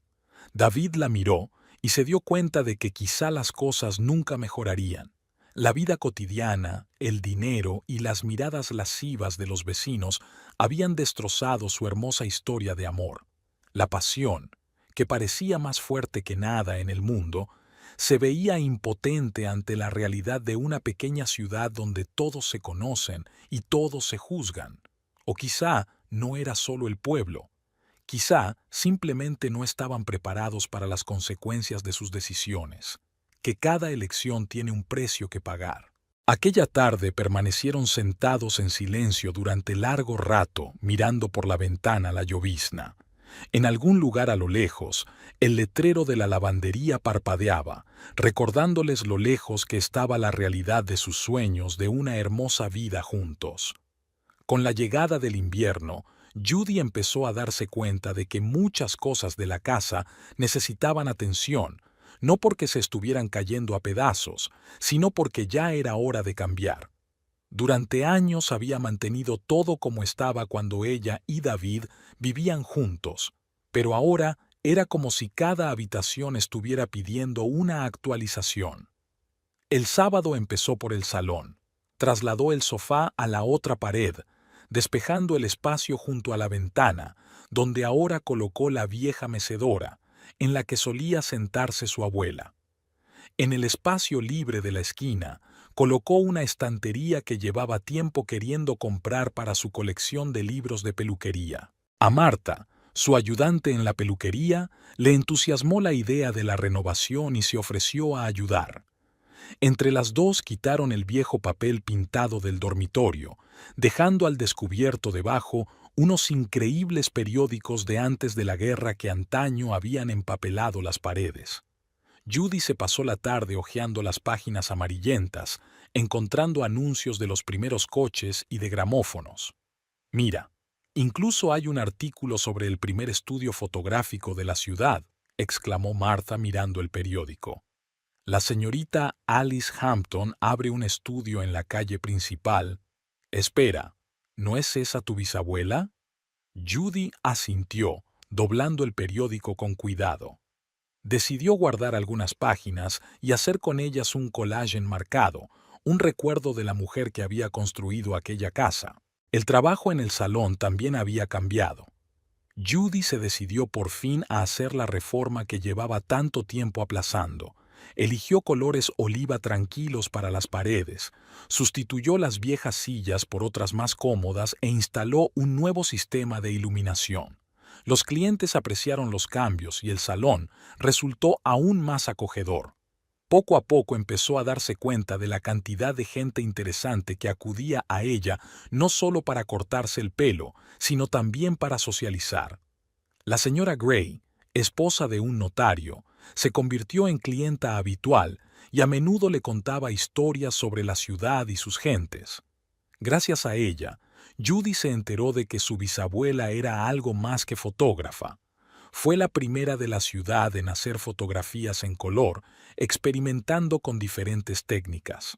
Speaker 1: David la miró y se dio cuenta de que quizá las cosas nunca mejorarían. La vida cotidiana, el dinero y las miradas lascivas de los vecinos habían destrozado su hermosa historia de amor. La pasión, que parecía más fuerte que nada en el mundo, se veía impotente ante la realidad de una pequeña ciudad donde todos se conocen y todos se juzgan. O quizá no era solo el pueblo. Quizá simplemente no estaban preparados para las consecuencias de sus decisiones, que cada elección tiene un precio que pagar. Aquella tarde permanecieron sentados en silencio durante largo rato mirando por la ventana la llovizna. En algún lugar a lo lejos, el letrero de la lavandería parpadeaba, recordándoles lo lejos que estaba la realidad de sus sueños de una hermosa vida juntos. Con la llegada del invierno, Judy empezó a darse cuenta de que muchas cosas de la casa necesitaban atención, no porque se estuvieran cayendo a pedazos, sino porque ya era hora de cambiar. Durante años había mantenido todo como estaba cuando ella y David vivían juntos, pero ahora era como si cada habitación estuviera pidiendo una actualización. El sábado empezó por el salón, trasladó el sofá a la otra pared, despejando el espacio junto a la ventana, donde ahora colocó la vieja mecedora, en la que solía sentarse su abuela. En el espacio libre de la esquina, colocó una estantería que llevaba tiempo queriendo comprar para su colección de libros de peluquería. A Marta, su ayudante en la peluquería, le entusiasmó la idea de la renovación y se ofreció a ayudar. Entre las dos quitaron el viejo papel pintado del dormitorio, dejando al descubierto debajo unos increíbles periódicos de antes de la guerra que antaño habían empapelado las paredes. Judy se pasó la tarde hojeando las páginas amarillentas, encontrando anuncios de los primeros coches y de gramófonos. Mira, incluso hay un artículo sobre el primer estudio fotográfico de la ciudad, exclamó Martha mirando el periódico. La señorita Alice Hampton abre un estudio en la calle principal. Espera, ¿no es esa tu bisabuela? Judy asintió, doblando el periódico con cuidado. Decidió guardar algunas páginas y hacer con ellas un collage enmarcado, un recuerdo de la mujer que había construido aquella casa. El trabajo en el salón también había cambiado. Judy se decidió por fin a hacer la reforma que llevaba tanto tiempo aplazando. Eligió colores oliva tranquilos para las paredes, sustituyó las viejas sillas por otras más cómodas e instaló un nuevo sistema de iluminación. Los clientes apreciaron los cambios y el salón resultó aún más acogedor. Poco a poco empezó a darse cuenta de la cantidad de gente interesante que acudía a ella no solo para cortarse el pelo, sino también para socializar. La señora Gray, esposa de un notario, se convirtió en clienta habitual y a menudo le contaba historias sobre la ciudad y sus gentes. Gracias a ella, Judy se enteró de que su bisabuela era algo más que fotógrafa. Fue la primera de la ciudad en hacer fotografías en color, experimentando con diferentes técnicas.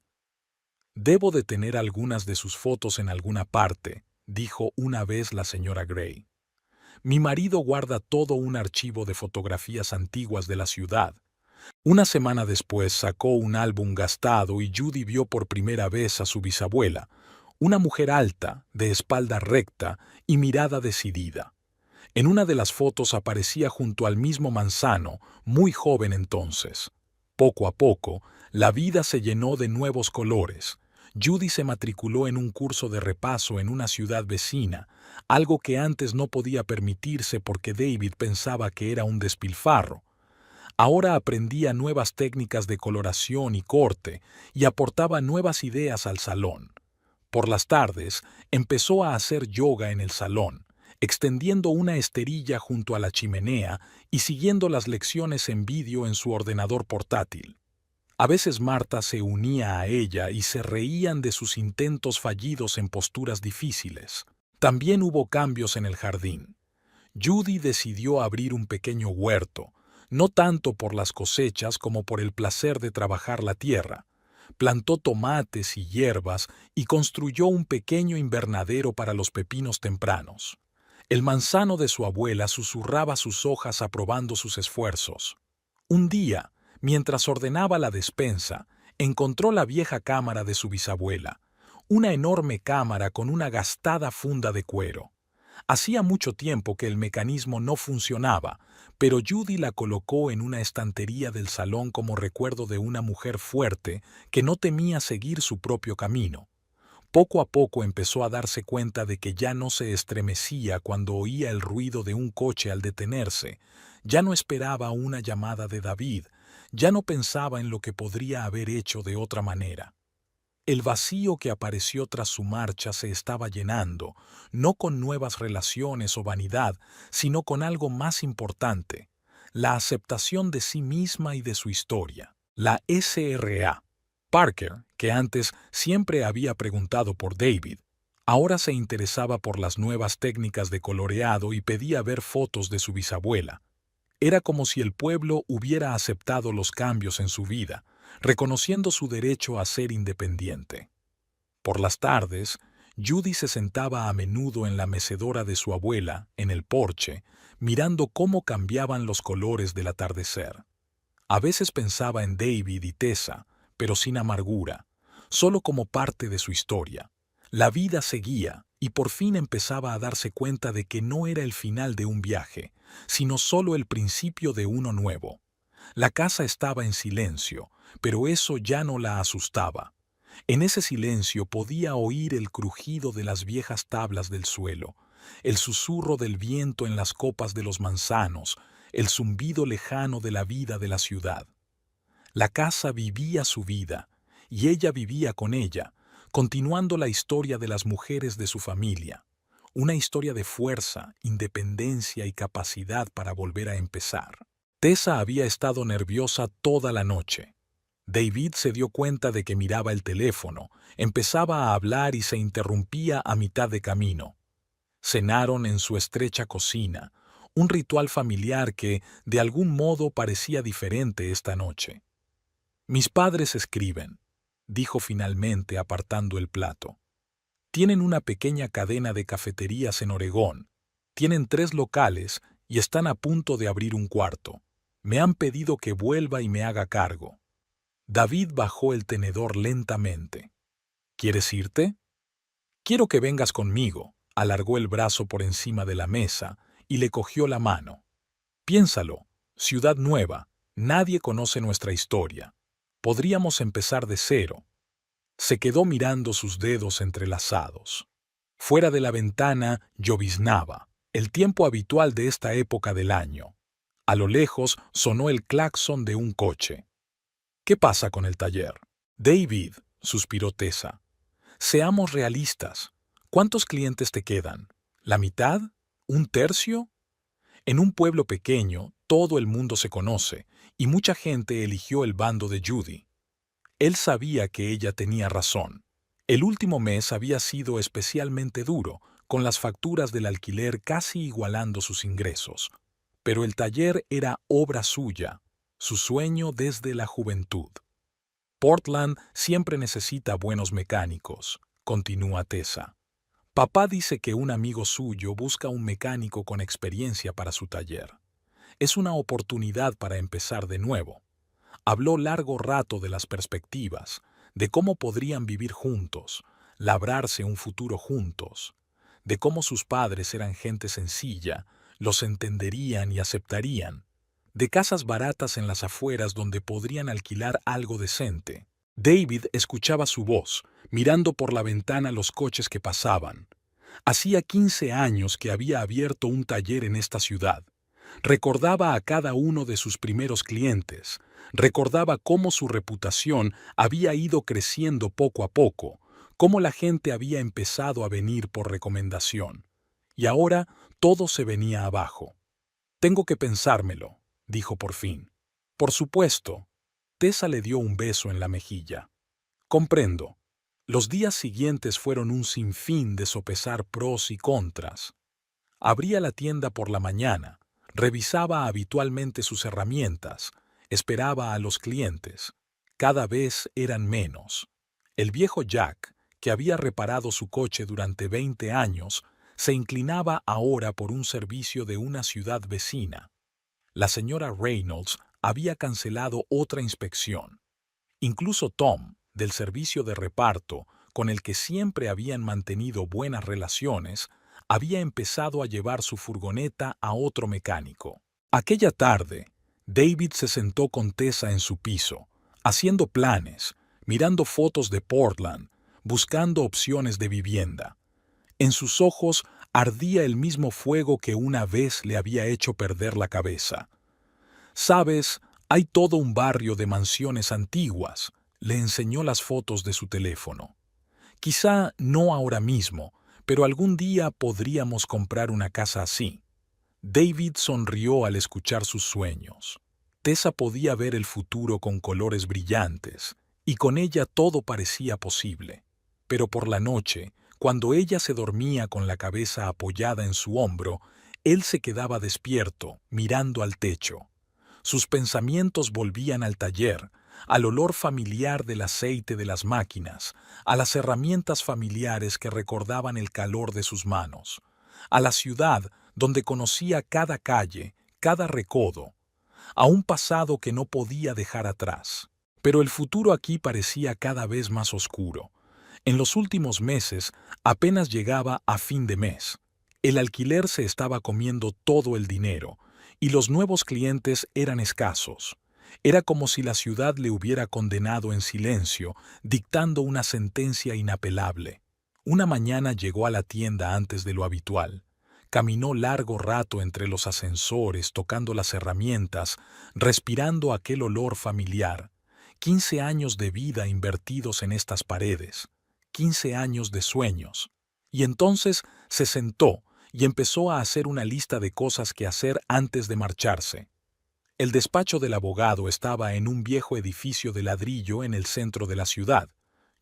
Speaker 1: «Debo de tener algunas de sus fotos en alguna parte», dijo una vez la señora Gray. «Mi marido guarda todo un archivo de fotografías antiguas de la ciudad». Una semana después sacó un álbum gastado y Judy vio por primera vez a su bisabuela, una mujer alta, de espalda recta y mirada decidida. En una de las fotos aparecía junto al mismo manzano, muy joven entonces. Poco a poco, la vida se llenó de nuevos colores. Judy se matriculó en un curso de repaso en una ciudad vecina, algo que antes no podía permitirse porque David pensaba que era un despilfarro. Ahora aprendía nuevas técnicas de coloración y corte y aportaba nuevas ideas al salón. Por las tardes, empezó a hacer yoga en el salón, extendiendo una esterilla junto a la chimenea y siguiendo las lecciones en vídeo en su ordenador portátil. A veces Martha se unía a ella y se reían de sus intentos fallidos en posturas difíciles. También hubo cambios en el jardín. Judy decidió abrir un pequeño huerto, no tanto por las cosechas como por el placer de trabajar la tierra. Plantó tomates y hierbas y construyó un pequeño invernadero para los pepinos tempranos. El manzano de su abuela susurraba sus hojas aprobando sus esfuerzos. Un día, mientras ordenaba la despensa, encontró la vieja cámara de su bisabuela, una enorme cámara con una gastada funda de cuero. Hacía mucho tiempo que el mecanismo no funcionaba, pero Judy la colocó en una estantería del salón como recuerdo de una mujer fuerte que no temía seguir su propio camino. Poco a poco empezó a darse cuenta de que ya no se estremecía cuando oía el ruido de un coche al detenerse, ya no esperaba una llamada de David, ya no pensaba en lo que podría haber hecho de otra manera. El vacío que apareció tras su marcha se estaba llenando, no con nuevas relaciones o vanidad, sino con algo más importante, la aceptación de sí misma y de su historia. La SRA. Parker, que antes siempre había preguntado por David, ahora se interesaba por las nuevas técnicas de coloreado y pedía ver fotos de su bisabuela. Era como si el pueblo hubiera aceptado los cambios en su vida, reconociendo su derecho a ser independiente. Por las tardes, Judy se sentaba a menudo en la mecedora de su abuela, en el porche, mirando cómo cambiaban los colores del atardecer. A veces pensaba en David y Tessa, pero sin amargura, solo como parte de su historia. La vida seguía, y por fin empezaba a darse cuenta de que no era el final de un viaje, sino solo el principio de uno nuevo. La casa estaba en silencio, pero eso ya no la asustaba. En ese silencio podía oír el crujido de las viejas tablas del suelo, el susurro del viento en las copas de los manzanos, el zumbido lejano de la vida de la ciudad. La casa vivía su vida, y ella vivía con ella, continuando la historia de las mujeres de su familia, una historia de fuerza, independencia y capacidad para volver a empezar. Tessa había estado nerviosa toda la noche. David se dio cuenta de que miraba el teléfono, empezaba a hablar y se interrumpía a mitad de camino. Cenaron en su estrecha cocina, un ritual familiar que, de algún modo, parecía diferente esta noche. «Mis padres escriben», dijo finalmente apartando el plato. «Tienen una pequeña cadena de cafeterías en Oregón. Tienen 3 locales y están a punto de abrir un cuarto. Me han pedido que vuelva y me haga cargo». David bajó el tenedor lentamente. «¿Quieres irte?» «Quiero que vengas conmigo», alargó el brazo por encima de la mesa y le cogió la mano. «Piénsalo, ciudad nueva, nadie conoce nuestra historia. Podríamos empezar de cero». Se quedó mirando sus dedos entrelazados. Fuera de la ventana lloviznaba, el tiempo habitual de esta época del año. A lo lejos sonó el claxon de un coche. «¿Qué pasa con el taller?» «David», suspiró Tessa, «seamos realistas. ¿Cuántos clientes te quedan? ¿La mitad? ¿Un tercio?» En un pueblo pequeño, todo el mundo se conoce, y mucha gente eligió el bando de Judy. Él sabía que ella tenía razón. El último mes había sido especialmente duro, con las facturas del alquiler casi igualando sus ingresos. Pero el taller era obra suya, su sueño desde la juventud. «Portland siempre necesita buenos mecánicos», continúa Tessa. «Papá dice que un amigo suyo busca un mecánico con experiencia para su taller. Es una oportunidad para empezar de nuevo». Habló largo rato de las perspectivas, de cómo podrían vivir juntos, labrarse un futuro juntos, de cómo sus padres eran gente sencilla, los entenderían y aceptarían, de casas baratas en las afueras donde podrían alquilar algo decente. David escuchaba su voz, mirando por la ventana los coches que pasaban. Hacía 15 años que había abierto un taller en esta ciudad. Recordaba a cada uno de sus primeros clientes, recordaba cómo su reputación había ido creciendo poco a poco, cómo la gente había empezado a venir por recomendación. Y ahora todo se venía abajo. «Tengo que pensármelo», dijo por fin. «Por supuesto». Tessa le dio un beso en la mejilla. «Comprendo». Los días siguientes fueron un sinfín de sopesar pros y contras. Abría la tienda por la mañana, revisaba habitualmente sus herramientas, esperaba a los clientes. Cada vez eran menos. El viejo Jack, que había reparado su coche durante 20 años, se inclinaba ahora por un servicio de una ciudad vecina. La señora Reynolds había cancelado otra inspección. Incluso Tom, del servicio de reparto, con el que siempre habían mantenido buenas relaciones, había empezado a llevar su furgoneta a otro mecánico. Aquella tarde, David se sentó con Tessa en su piso, haciendo planes, mirando fotos de Portland, buscando opciones de vivienda. En sus ojos ardía el mismo fuego que una vez le había hecho perder la cabeza. «Sabes, hay todo un barrio de mansiones antiguas», le enseñó las fotos de su teléfono. «Quizá no ahora mismo, pero algún día podríamos comprar una casa así». David sonrió al escuchar sus sueños. Tessa podía ver el futuro con colores brillantes, y con ella todo parecía posible. Pero por la noche, cuando ella se dormía con la cabeza apoyada en su hombro, él se quedaba despierto, mirando al techo. Sus pensamientos volvían al taller, al olor familiar del aceite de las máquinas, a las herramientas familiares que recordaban el calor de sus manos, a la ciudad donde conocía cada calle, cada recodo, a un pasado que no podía dejar atrás. Pero el futuro aquí parecía cada vez más oscuro. En los últimos meses apenas llegaba a fin de mes. El alquiler se estaba comiendo todo el dinero, y los nuevos clientes eran escasos. Era como si la ciudad le hubiera condenado en silencio, dictando una sentencia inapelable. Una mañana llegó a la tienda antes de lo habitual. Caminó largo rato entre los ascensores, tocando las herramientas, respirando aquel olor familiar. 15 años de vida invertidos en estas paredes, 15 años de sueños. Y entonces se sentó y empezó a hacer una lista de cosas que hacer antes de marcharse. El despacho del abogado estaba en un viejo edificio de ladrillo en el centro de la ciudad.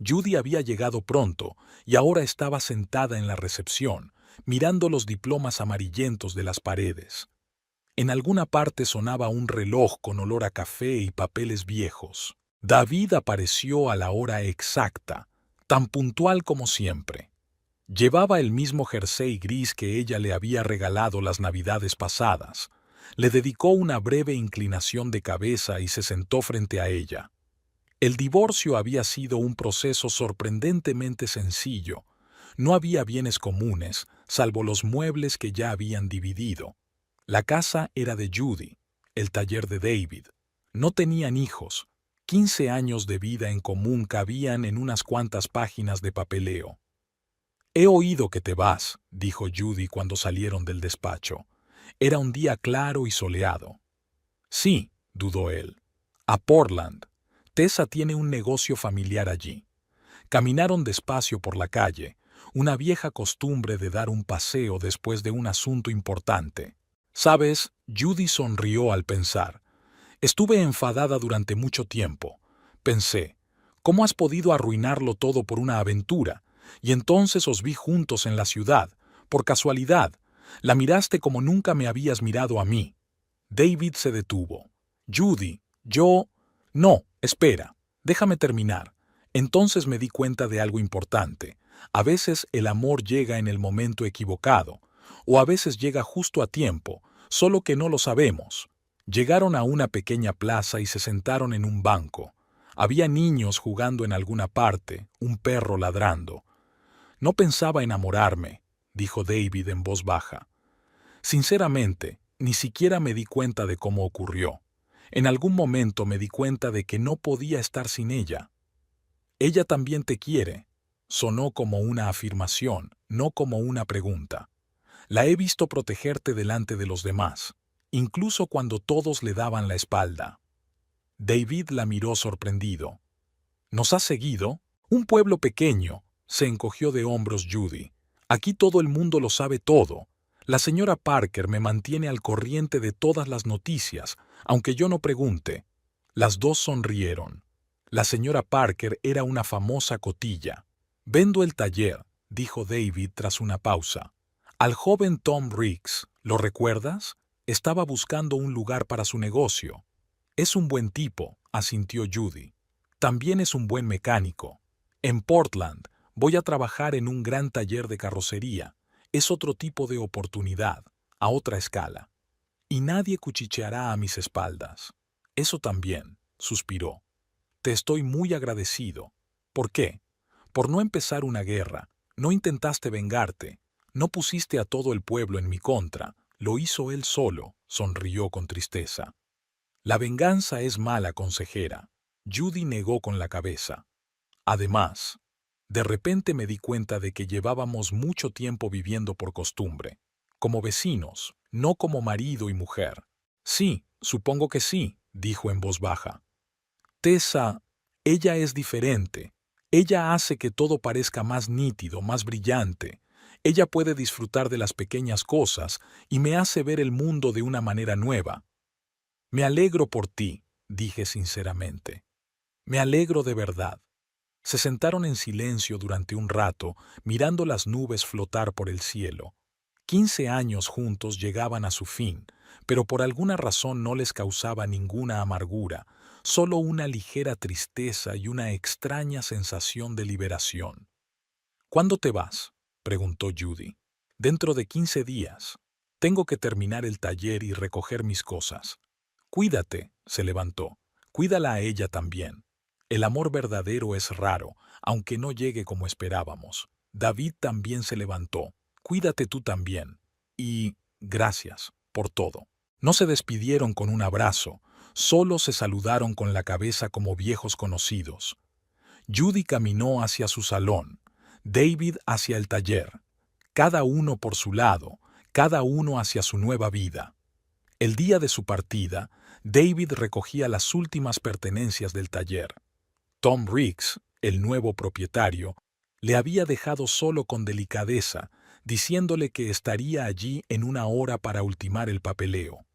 Speaker 1: Judy había llegado pronto y ahora estaba sentada en la recepción, mirando los diplomas amarillentos de las paredes. En alguna parte sonaba un reloj con olor a café y papeles viejos. David apareció a la hora exacta, tan puntual como siempre. Llevaba el mismo jersey gris que ella le había regalado las navidades pasadas. Le dedicó una breve inclinación de cabeza y se sentó frente a ella. El divorcio había sido un proceso sorprendentemente sencillo. No había bienes comunes, salvo los muebles que ya habían dividido. La casa era de Judy, el taller de David. No tenían hijos. 15 años de vida en común cabían en unas cuantas páginas de papeleo. «He oído que te vas», dijo Judy cuando salieron del despacho. Era un día claro y soleado. «Sí», dudó él. «A Portland. Tessa tiene un negocio familiar allí». Caminaron despacio por la calle, una vieja costumbre de dar un paseo después de un asunto importante. «¿Sabes?», Judy sonrió al pensar. «Estuve enfadada durante mucho tiempo. Pensé, ¿cómo has podido arruinarlo todo por una aventura? Y entonces os vi juntos en la ciudad, por casualidad. La miraste como nunca me habías mirado a mí». David se detuvo. «Judy, yo... No, espera, déjame terminar». Entonces me di cuenta de algo importante. A veces el amor llega en el momento equivocado, o a veces llega justo a tiempo, solo que no lo sabemos. Llegaron a una pequeña plaza y se sentaron en un banco. Había niños jugando en alguna parte, un perro ladrando. «No pensaba enamorarme», dijo David en voz baja. «Sinceramente, ni siquiera me di cuenta de cómo ocurrió. En algún momento me di cuenta de que no podía estar sin ella». «Ella también te quiere», sonó como una afirmación, no como una pregunta. «La he visto protegerte delante de los demás, incluso cuando todos le daban la espalda». David la miró sorprendido. «¿Nos has seguido? Un pueblo pequeño», se encogió de hombros Judy. «Aquí todo el mundo lo sabe todo. La señora Parker me mantiene al corriente de todas las noticias, aunque yo no pregunte». Las dos sonrieron. La señora Parker era una famosa cotilla. «Vendo el taller», dijo David tras una pausa. «Al joven Tom Riggs, ¿lo recuerdas? Estaba buscando un lugar para su negocio». «Es un buen tipo», asintió Judy. «También es un buen mecánico. En Portland voy a trabajar en un gran taller de carrocería. Es otro tipo de oportunidad, a otra escala. Y nadie cuchicheará a mis espaldas». «Eso también», suspiró. «Te estoy muy agradecido». «¿Por qué?» «Por no empezar una guerra. No intentaste vengarte. No pusiste a todo el pueblo en mi contra. Lo hizo él solo», sonrió con tristeza. «La venganza es mala consejera». Judy negó con la cabeza. «Además, de repente me di cuenta de que llevábamos mucho tiempo viviendo por costumbre, como vecinos, no como marido y mujer». «Sí, supongo que sí», dijo en voz baja. «Tessa, ella es diferente. Ella hace que todo parezca más nítido, más brillante. Ella puede disfrutar de las pequeñas cosas y me hace ver el mundo de una manera nueva». «Me alegro por ti», dije sinceramente. «Me alegro de verdad». Se sentaron en silencio durante un rato, mirando las nubes flotar por el cielo. 15 años juntos llegaban a su fin, pero por alguna razón no les causaba ninguna amargura, solo una ligera tristeza y una extraña sensación de liberación. «¿Cuándo te vas?», preguntó Judy. «Dentro de 15 días. Tengo que terminar el taller y recoger mis cosas». «Cuídate», se levantó. «Cuídala a ella también. El amor verdadero es raro, aunque no llegue como esperábamos». David también se levantó. «Cuídate tú también. Y gracias por todo». No se despidieron con un abrazo, solo se saludaron con la cabeza como viejos conocidos. Judy caminó hacia su salón, David hacia el taller, cada uno por su lado, cada uno hacia su nueva vida. El día de su partida, David recogía las últimas pertenencias del taller. Tom Riggs, el nuevo propietario, le había dejado solo con delicadeza, diciéndole que estaría allí en una hora para ultimar el papeleo.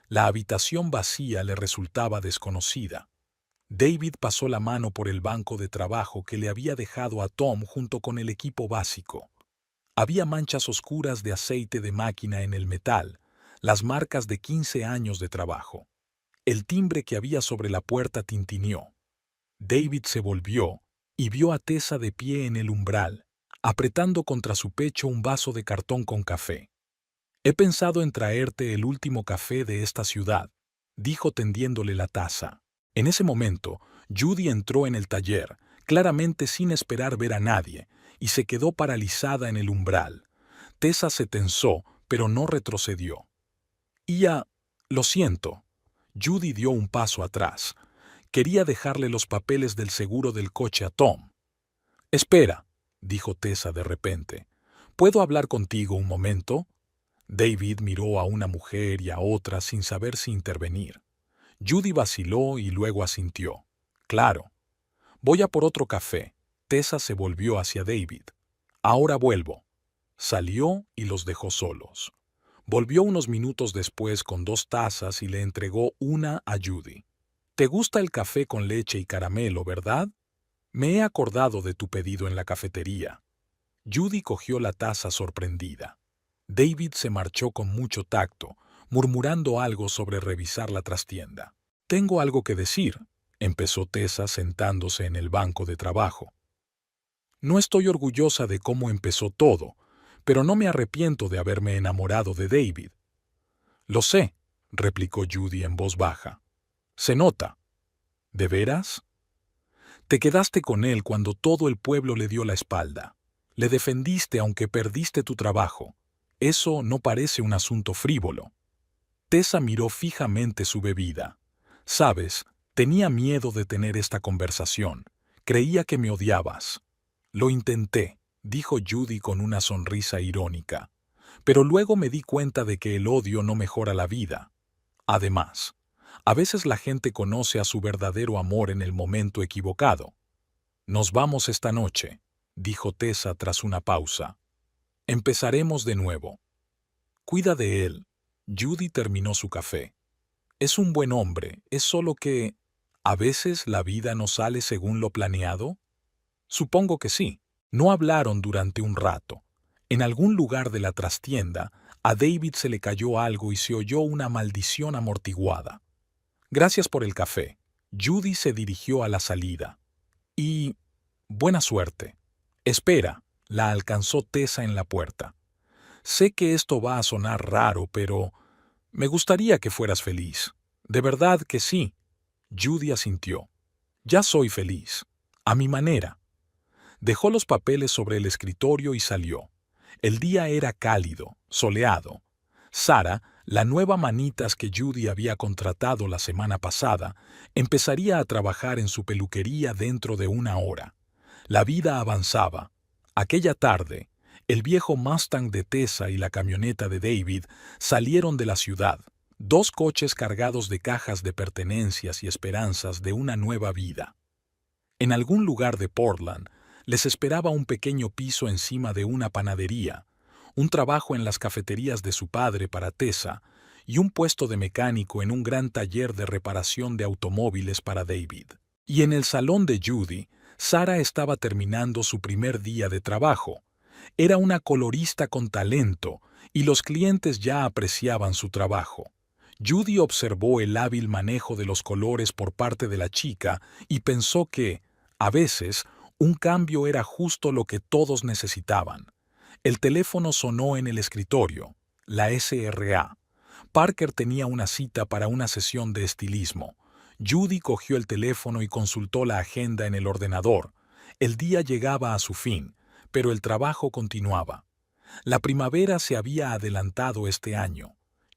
Speaker 1: La habitación vacía le resultaba desconocida. David pasó la mano por el banco de trabajo que le había dejado a Tom junto con el equipo básico. Había manchas oscuras de aceite de máquina en el metal, las marcas de 15 años de trabajo. El timbre que había sobre la puerta tintineó. David se volvió y vio a Tessa de pie en el umbral, apretando contra su pecho un vaso de cartón con café. «He pensado en traerte el último café de esta ciudad», dijo tendiéndole la taza. En ese momento, Judy entró en el taller, claramente sin esperar ver a nadie, y se quedó paralizada en el umbral. Tessa se tensó, pero no retrocedió. Lo siento». Judy dio un paso atrás. Quería dejarle los papeles del seguro del coche a Tom. «Espera», dijo Tessa de repente. «¿Puedo hablar contigo un momento?» David miró a una mujer y a otra sin saber si intervenir. Judy vaciló y luego asintió. «Claro. Voy a por otro café». Tessa se volvió hacia David. «Ahora vuelvo». Salió y los dejó solos. Volvió unos minutos después con 2 tazas y le entregó una a Judy. «Te gusta el café con leche y caramelo, ¿verdad? Me he acordado de tu pedido en la cafetería». Judy cogió la taza sorprendida. David se marchó con mucho tacto, murmurando algo sobre revisar la trastienda. «Tengo algo que decir», empezó Tessa sentándose en el banco de trabajo. «No estoy orgullosa de cómo empezó todo, pero no me arrepiento de haberme enamorado de David». «Lo sé», replicó Judy en voz baja. «Se nota». «¿De veras?» «Te quedaste con él cuando todo el pueblo le dio la espalda. Le defendiste aunque perdiste tu trabajo. Eso no parece un asunto frívolo». Tessa miró fijamente su bebida. «Sabes, tenía miedo de tener esta conversación. Creía que me odiabas». «Lo intenté», dijo Judy con una sonrisa irónica. «Pero luego me di cuenta de que el odio no mejora la vida. Además, a veces la gente conoce a su verdadero amor en el momento equivocado». «Nos vamos esta noche», dijo Tessa tras una pausa. «Empezaremos de nuevo». «Cuida de él». Judy terminó su café. «Es un buen hombre, es solo que... ¿a veces la vida no sale según lo planeado?» «Supongo que sí». No hablaron durante un rato. En algún lugar de la trastienda, a David se le cayó algo y se oyó una maldición amortiguada. «Gracias por el café». Judy se dirigió a la salida. «Y... buena suerte». «Espera», la alcanzó Tessa en la puerta. «Sé que esto va a sonar raro, pero me gustaría que fueras feliz». «De verdad que sí». Judy asintió. «Ya soy feliz. A mi manera». Dejó los papeles sobre el escritorio y salió. El día era cálido, soleado. Sara, la nueva manitas que Judy había contratado la semana pasada, empezaría a trabajar en su peluquería dentro de 1 hora. La vida avanzaba. Aquella tarde, el viejo Mustang de Tessa y la camioneta de David salieron de la ciudad, 2 coches cargados de cajas de pertenencias y esperanzas de una nueva vida. En algún lugar de Portland, les esperaba un pequeño piso encima de una panadería, un trabajo en las cafeterías de su padre para Tessa y un puesto de mecánico en un gran taller de reparación de automóviles para David. Y en el salón de Judy, Sara estaba terminando su primer día de trabajo. Era una colorista con talento y los clientes ya apreciaban su trabajo. Judy observó el hábil manejo de los colores por parte de la chica y pensó que, a veces, un cambio era justo lo que todos necesitaban. El teléfono sonó en el escritorio, la SRA. Parker tenía una cita para una sesión de estilismo. Judy cogió el teléfono y consultó la agenda en el ordenador. El día llegaba a su fin, pero el trabajo continuaba. La primavera se había adelantado este año.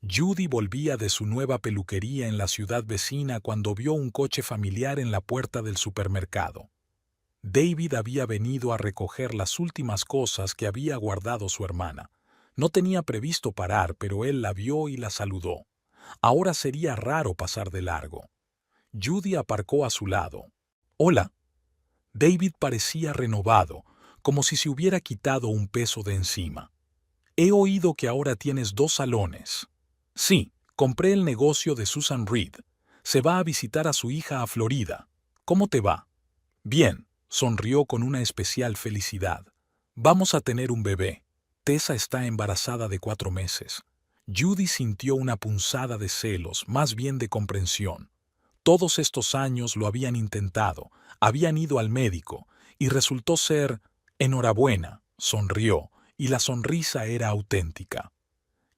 Speaker 1: Judy volvía de su nueva peluquería en la ciudad vecina cuando vio un coche familiar en la puerta del supermercado. David había venido a recoger las últimas cosas que había guardado su hermana. No tenía previsto parar, pero él la vio y la saludó. Ahora sería raro pasar de largo. Judy aparcó a su lado. «Hola». David parecía renovado, como si se hubiera quitado un peso de encima. «He oído que ahora tienes 2 salones». «Sí», Compré el negocio de Susan Reed. Se va a visitar a su hija a Florida. ¿Cómo te va? Bien, sonrió con una especial felicidad. Vamos a tener un bebé. Tessa está embarazada de 4 meses. Judy sintió una punzada de celos, más bien de comprensión. Todos estos años lo habían intentado, habían ido al médico, y resultó ser... Enhorabuena, sonrió, y la sonrisa era auténtica.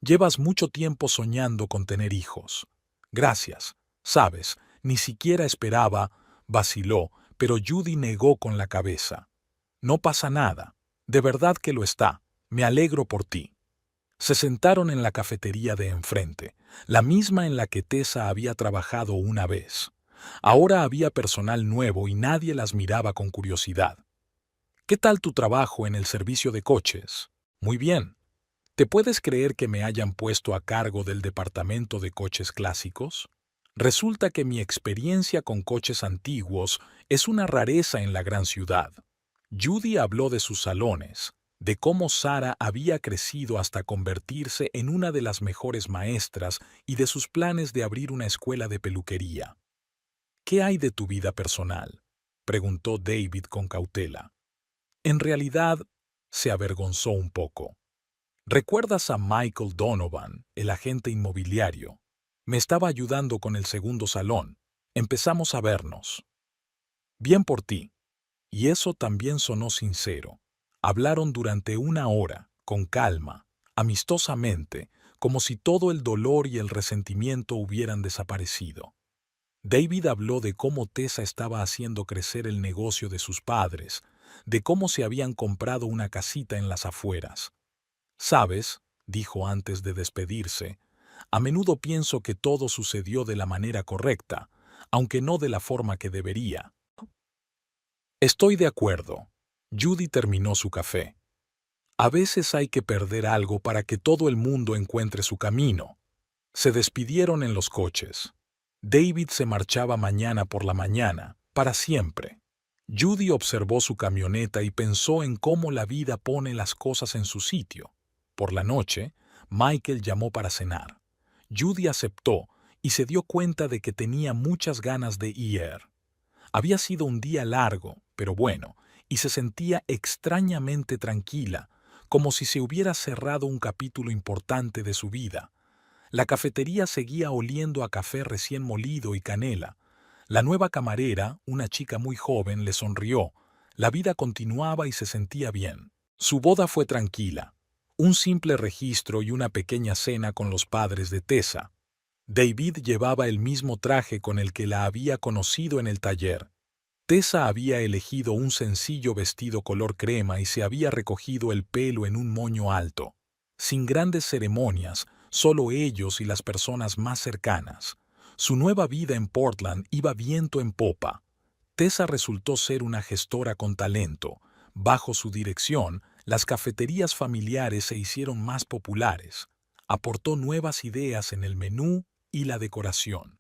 Speaker 1: Llevas mucho tiempo soñando con tener hijos. Gracias. Sabes, ni siquiera esperaba, vaciló, pero Judy negó con la cabeza. No pasa nada. De verdad que lo está. Me alegro por ti. Se sentaron en la cafetería de enfrente, la misma en la que Tessa había trabajado una vez. Ahora había personal nuevo y nadie las miraba con curiosidad. ¿Qué tal tu trabajo en el servicio de coches? Muy bien. ¿Te puedes creer que me hayan puesto a cargo del departamento de coches clásicos? Resulta que mi experiencia con coches antiguos es una rareza en la gran ciudad. Judy habló de sus salones, de cómo Sarah había crecido hasta convertirse en una de las mejores maestras y de sus planes de abrir una escuela de peluquería. ¿Qué hay de tu vida personal?, preguntó David con cautela. En realidad, se avergonzó un poco. ¿Recuerdas a Michael Donovan, el agente inmobiliario? Me estaba ayudando con el segundo salón. Empezamos a vernos. Bien por ti. Y eso también sonó sincero. Hablaron durante 1 hora, con calma, amistosamente, como si todo el dolor y el resentimiento hubieran desaparecido. David habló de cómo Tessa estaba haciendo crecer el negocio de sus padres, de cómo se habían comprado una casita en las afueras. «Sabes», dijo antes de despedirse, «a menudo pienso que todo sucedió de la manera correcta, aunque no de la forma que debería». Estoy de acuerdo. Judy terminó su café. A veces hay que perder algo para que todo el mundo encuentre su camino. Se despidieron en los coches. David se marchaba mañana por la mañana, para siempre. Judy observó su camioneta y pensó en cómo la vida pone las cosas en su sitio. Por la noche, Michael llamó para cenar. Judy aceptó y se dio cuenta de que tenía muchas ganas de ir. Había sido un día largo, pero bueno, y se sentía extrañamente tranquila, como si se hubiera cerrado un capítulo importante de su vida. La cafetería seguía oliendo a café recién molido y canela. La nueva camarera, una chica muy joven, le sonrió. La vida continuaba y se sentía bien. Su boda fue tranquila. Un simple registro y una pequeña cena con los padres de Tessa. David llevaba el mismo traje con el que la había conocido en el taller. Tessa había elegido un sencillo vestido color crema y se había recogido el pelo en un moño alto. Sin grandes ceremonias, solo ellos y las personas más cercanas. Su nueva vida en Portland iba viento en popa. Tessa resultó ser una gestora con talento. Bajo su dirección, las cafeterías familiares se hicieron más populares. Aportó nuevas ideas en el menú y la decoración.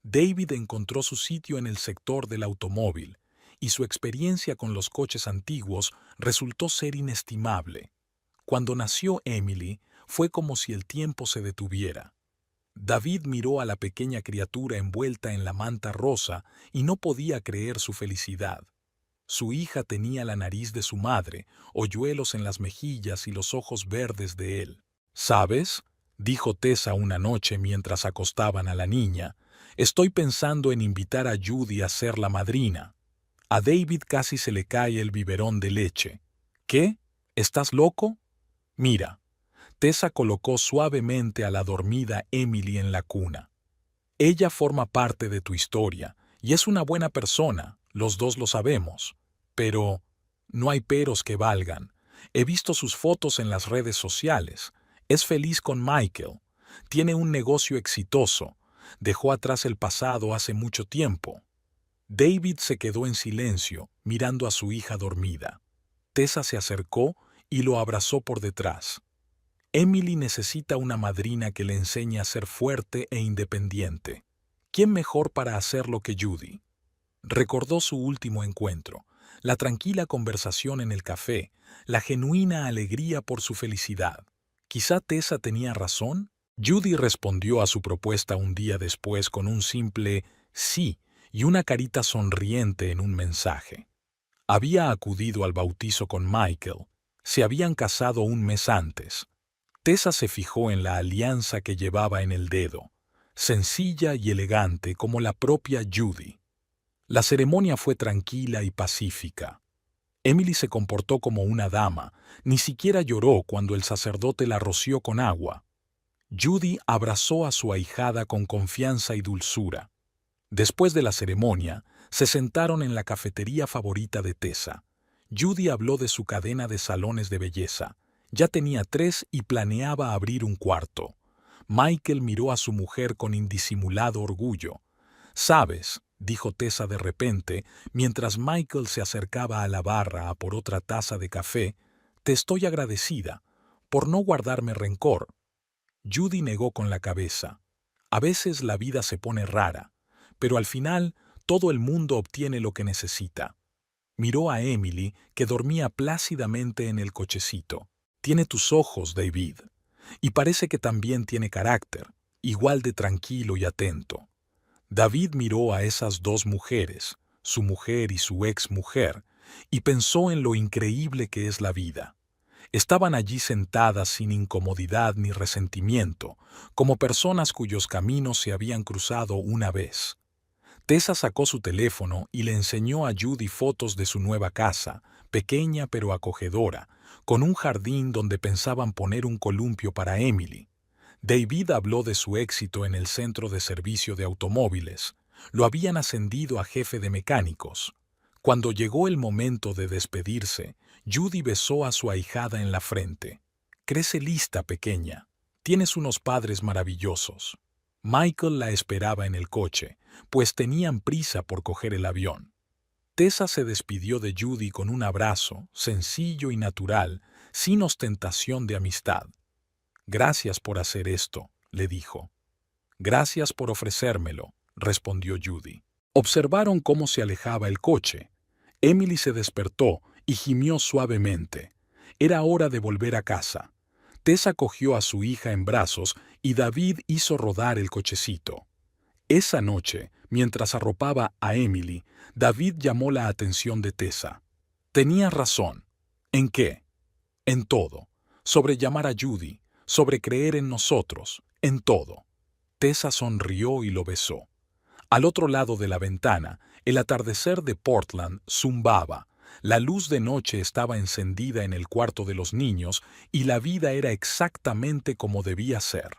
Speaker 1: David encontró su sitio en el sector del automóvil, y su experiencia con los coches antiguos resultó ser inestimable. Cuando nació Emily, fue como si el tiempo se detuviera. David miró a la pequeña criatura envuelta en la manta rosa y no podía creer su felicidad. Su hija tenía la nariz de su madre, hoyuelos en las mejillas y los ojos verdes de él. «¿Sabes?», dijo Tessa una noche mientras acostaban a la niña, «estoy pensando en invitar a Judy a ser la madrina». A David casi se le cae el biberón de leche. «¿Qué? ¿Estás loco?». «Mira». Tessa colocó suavemente a la dormida Emily en la cuna. «Ella forma parte de tu historia, y es una buena persona, los dos lo sabemos. Pero no hay peros que valgan. He visto sus fotos en las redes sociales. Es feliz con Michael. Tiene un negocio exitoso. Dejó atrás el pasado hace mucho tiempo». David se quedó en silencio, mirando a su hija dormida. Tessa se acercó y lo abrazó por detrás. Emily necesita una madrina que le enseñe a ser fuerte e independiente. ¿Quién mejor para hacerlo que Judy? Recordó su último encuentro, la tranquila conversación en el café, la genuina alegría por su felicidad. Quizá Tessa tenía razón. Judy respondió a su propuesta un día después con un simple sí y una carita sonriente en un mensaje. Había acudido al bautizo con Michael. Se habían casado un mes antes. Tessa se fijó en la alianza que llevaba en el dedo, sencilla y elegante como la propia Judy. La ceremonia fue tranquila y pacífica. Emily se comportó como una dama, ni siquiera lloró cuando el sacerdote la roció con agua. Judy abrazó a su ahijada con confianza y dulzura. Después de la ceremonia, se sentaron en la cafetería favorita de Tessa. Judy habló de su cadena de salones de belleza. Ya tenía 3 y planeaba abrir un cuarto. Michael miró a su mujer con indisimulado orgullo. «¿Sabes?», dijo Tessa de repente, mientras Michael se acercaba a la barra a por otra taza de café, «te estoy agradecida por no guardarme rencor». Judy negó con la cabeza. A veces la vida se pone rara, pero al final todo el mundo obtiene lo que necesita. Miró a Emily, que dormía plácidamente en el cochecito. «Tiene tus ojos, David. Y parece que también tiene carácter, igual de tranquilo y atento». David miró a esas dos mujeres, su mujer y su ex mujer, y pensó en lo increíble que es la vida. Estaban allí sentadas sin incomodidad ni resentimiento, como personas cuyos caminos se habían cruzado una vez. Tessa sacó su teléfono y le enseñó a Judy fotos de su nueva casa, pequeña pero acogedora, con un jardín donde pensaban poner un columpio para Emily. David habló de su éxito en el centro de servicio de automóviles. Lo habían ascendido a jefe de mecánicos. Cuando llegó el momento de despedirse, Judy besó a su ahijada en la frente. «Crece lista, pequeña. Tienes unos padres maravillosos». Michael la esperaba en el coche, pues tenían prisa por coger el avión. Tessa se despidió de Judy con un abrazo, sencillo y natural, sin ostentación de amistad. «Gracias por hacer esto», le dijo. «Gracias por ofrecérmelo», respondió Judy. Observaron cómo se alejaba el coche. Emily se despertó y gimió suavemente. Era hora de volver a casa. Tessa cogió a su hija en brazos y David hizo rodar el cochecito. Esa noche, mientras arropaba a Emily, David llamó la atención de Tessa. Tenía razón. ¿En qué? En todo. Sobre llamar a Judy, sobre creer en nosotros, en todo. Tessa sonrió y lo besó. Al otro lado de la ventana, el atardecer de Portland zumbaba. La luz de noche estaba encendida en el cuarto de los niños y la vida era exactamente como debía ser.